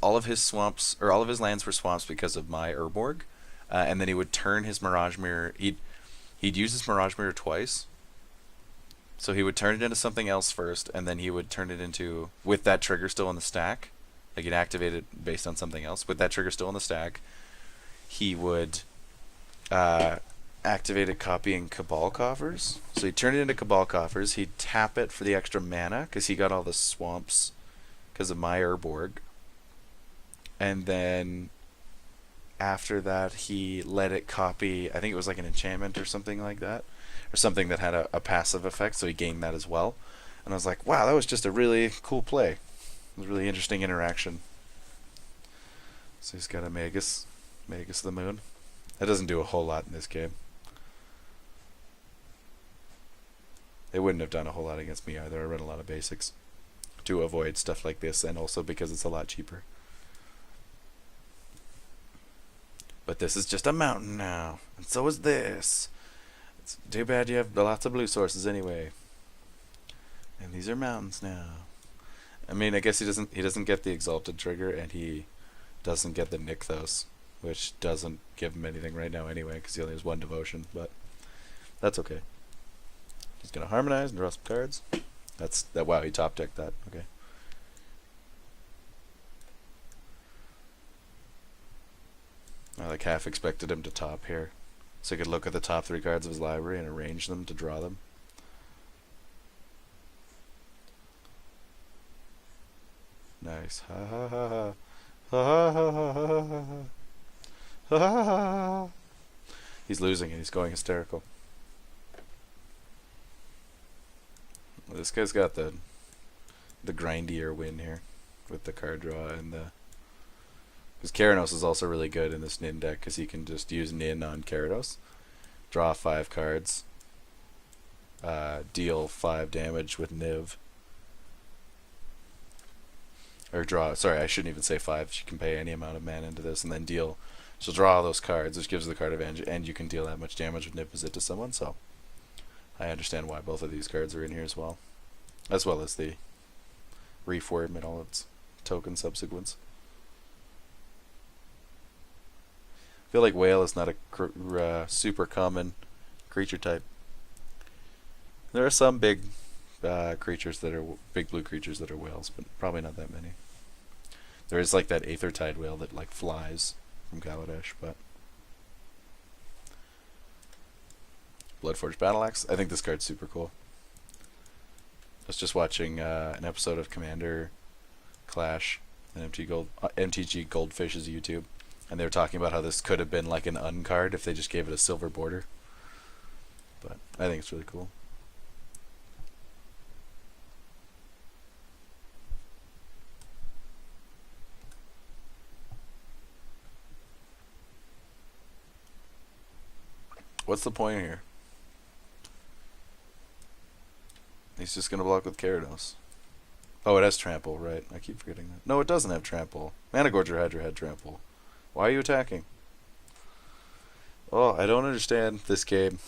Speaker 1: All of his swamps or all of his lands were swamps because of my Urborg, and then he would turn his Mirage Mirror. He'd use his Mirage Mirror twice. So he would turn it into something else first, and then he would turn it into, with that trigger still in the stack, like he'd activate it based on something else, with that trigger still in the stack, he would activate it copying Cabal Coffers. So he'd turn it into Cabal Coffers, he'd tap it for the extra mana, because he got all the swamps because of my Urborg. And then after that, he let it copy, I think it was like an enchantment or something like that, or something that had a passive effect, so he gained that as well. And I was like, wow, that was just a really cool play. It was a really interesting interaction. So he's got a Magus the Moon. That doesn't do a whole lot in this game. It wouldn't have done a whole lot against me either. I run a lot of basics to avoid stuff like this, and also because it's a lot cheaper. But this is just a mountain now, and so is this. It's too bad you have lots of blue sources anyway. And these are mountains now. I mean, I guess he doesn't get the Exalted trigger, and he doesn't get the Nykthos, which doesn't give him anything right now anyway, because he only has one devotion, but that's okay. He's gonna harmonize and draw some cards. Wow, he top decked that. Okay. I like half expected him to top here, so he could look at the top 3 cards of his library and arrange them to draw them. Nice. Ha ha ha ha. Ha ha ha ha ha ha. Ha ha ha. He's losing and he's going hysterical. This guy's got the grindier win here with the card draw and the... Because Keranos is also really good in this Nin deck because he can just use Nin on Keranos, draw 5 cards, deal 5 damage with Niv. Or draw, sorry, I shouldn't even say 5. She can pay any amount of mana into this and then deal. She'll draw all those cards, which gives her the card advantage, and you can deal that much damage with Niv Visit to someone, so I understand why both of these cards are in here as well as the reform and all its token subsequence. I feel like whale is not a super common creature type. There are some big creatures that are big blue creatures that are whales, but probably not that many. There is like that Aethertide whale that like flies from Kaladesh, but Bloodforged Battleaxe. I think this card's super cool. I was just watching an episode of Commander Clash on MTG Goldfish's YouTube. And they were talking about how this could have been like an uncard if they just gave it a silver border. But I think it's really cool. What's the point here? He's just going to block with Keranos. Oh, it has trample, right. I keep forgetting that. No, it doesn't have trample. Managorger Hydra had trample. Why are you attacking? Oh, I don't understand this game.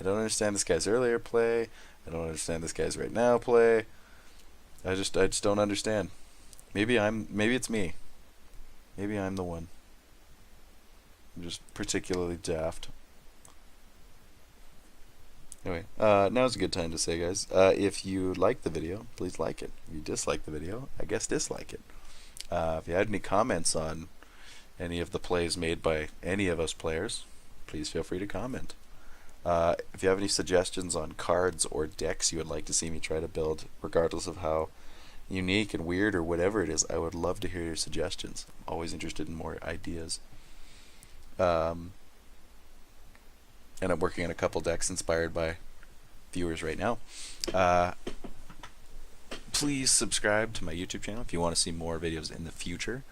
Speaker 1: I don't understand this guy's earlier play. I don't understand this guy's right now play. I just don't understand. Maybe it's me. Maybe I'm the one. I'm just particularly daft. Anyway, now's a good time to say, guys, if you like the video, please like it. If you dislike the video, I guess dislike it. If you had any comments on any of the plays made by any of us players, please feel free to comment. If you have any suggestions on cards or decks you would like to see me try to build, regardless of how unique and weird or whatever it is, I would love to hear your suggestions. I'm always interested in more ideas. And I'm working on a couple decks inspired by viewers right now. please subscribe to my YouTube channel if you want to see more videos in the future.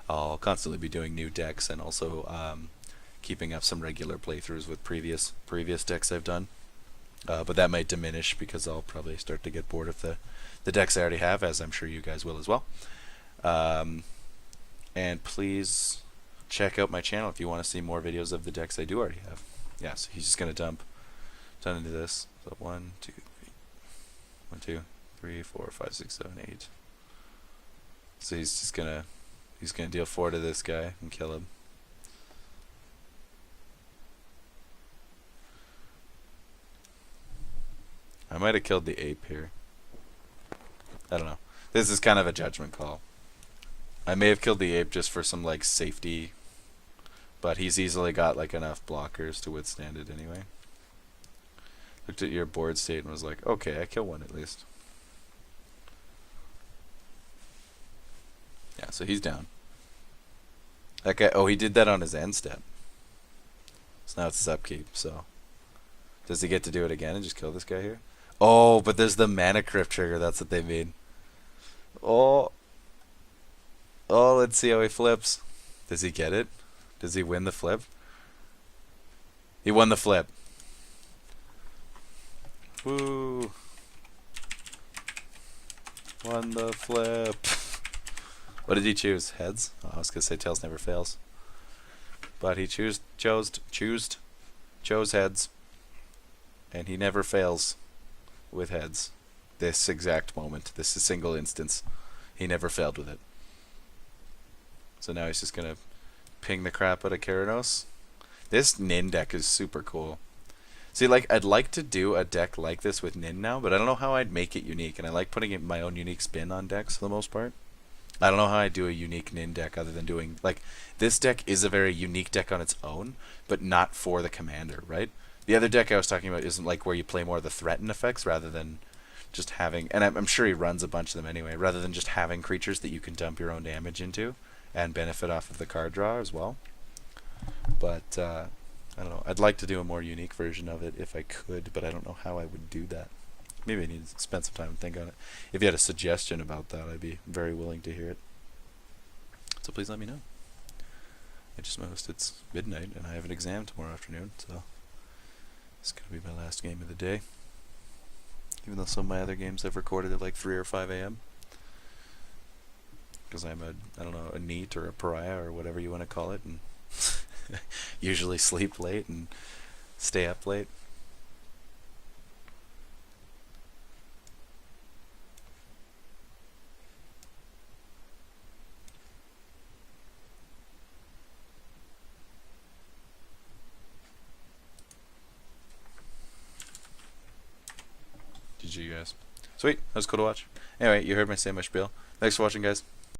Speaker 1: I'll constantly be doing new decks and also keeping up some regular playthroughs with previous decks I've done. But that might diminish because I'll probably start to get bored of the decks I already have, as I'm sure you guys will as well. And please check out my channel if you want to see more videos of the decks I do already have. Yeah, so he's just going to dump ton into this. So 1, 2, 3. 1, 2, 3, 4, 5, 6, 7, 8. So he's just gonna deal 4 to this guy and kill him. I might have killed the ape here. I don't know. This is kind of a judgment call. I may have killed the ape just for some like safety, but he's easily got like enough blockers to withstand it anyway. Looked at your board state and was like, okay, I kill one at least. Yeah, so he's down. That guy, oh, he did that on his end step. So now it's his upkeep, so. Does he get to do it again and just kill this guy here? Oh, but there's the mana crypt trigger, that's what they made. Oh. Oh, let's see how he flips. Does he get it? Does he win the flip? He won the flip. Woo. Won the flip. What did he choose? Heads? Oh, I was going to say tails never fails. But he chose heads. And he never fails with heads. This exact moment. This is a single instance. He never failed with it. So now he's just going to ping the crap out of Keranos. This Nin deck is super cool. See, like, I'd like to do a deck like this with Nin now, but I don't know how I'd make it unique. And I like putting my own unique spin on decks for the most part. I don't know how I do a unique Nin deck other than doing, like, this deck is a very unique deck on its own, but not for the commander, right? The other deck I was talking about isn't like where you play more of the threaten effects rather than just having, and I'm sure he runs a bunch of them anyway, rather than just having creatures that you can dump your own damage into and benefit off of the card draw as well. But, I don't know, I'd like to do a more unique version of it if I could, but I don't know how I would do that. Maybe I need to spend some time and think on it. If you had a suggestion about that, I'd be very willing to hear it. So please let me know. I just noticed it's midnight and I have an exam tomorrow afternoon, so it's going to be my last game of the day. Even though some of my other games I've recorded at like 3 or 5 a.m. Because I'm I don't know, a NEET or a pariah or whatever you want to call it, and usually sleep late and stay up late. GG, you guys. Sweet, that was cool to watch. Anyway, you heard me say my spiel. Thanks for watching, guys.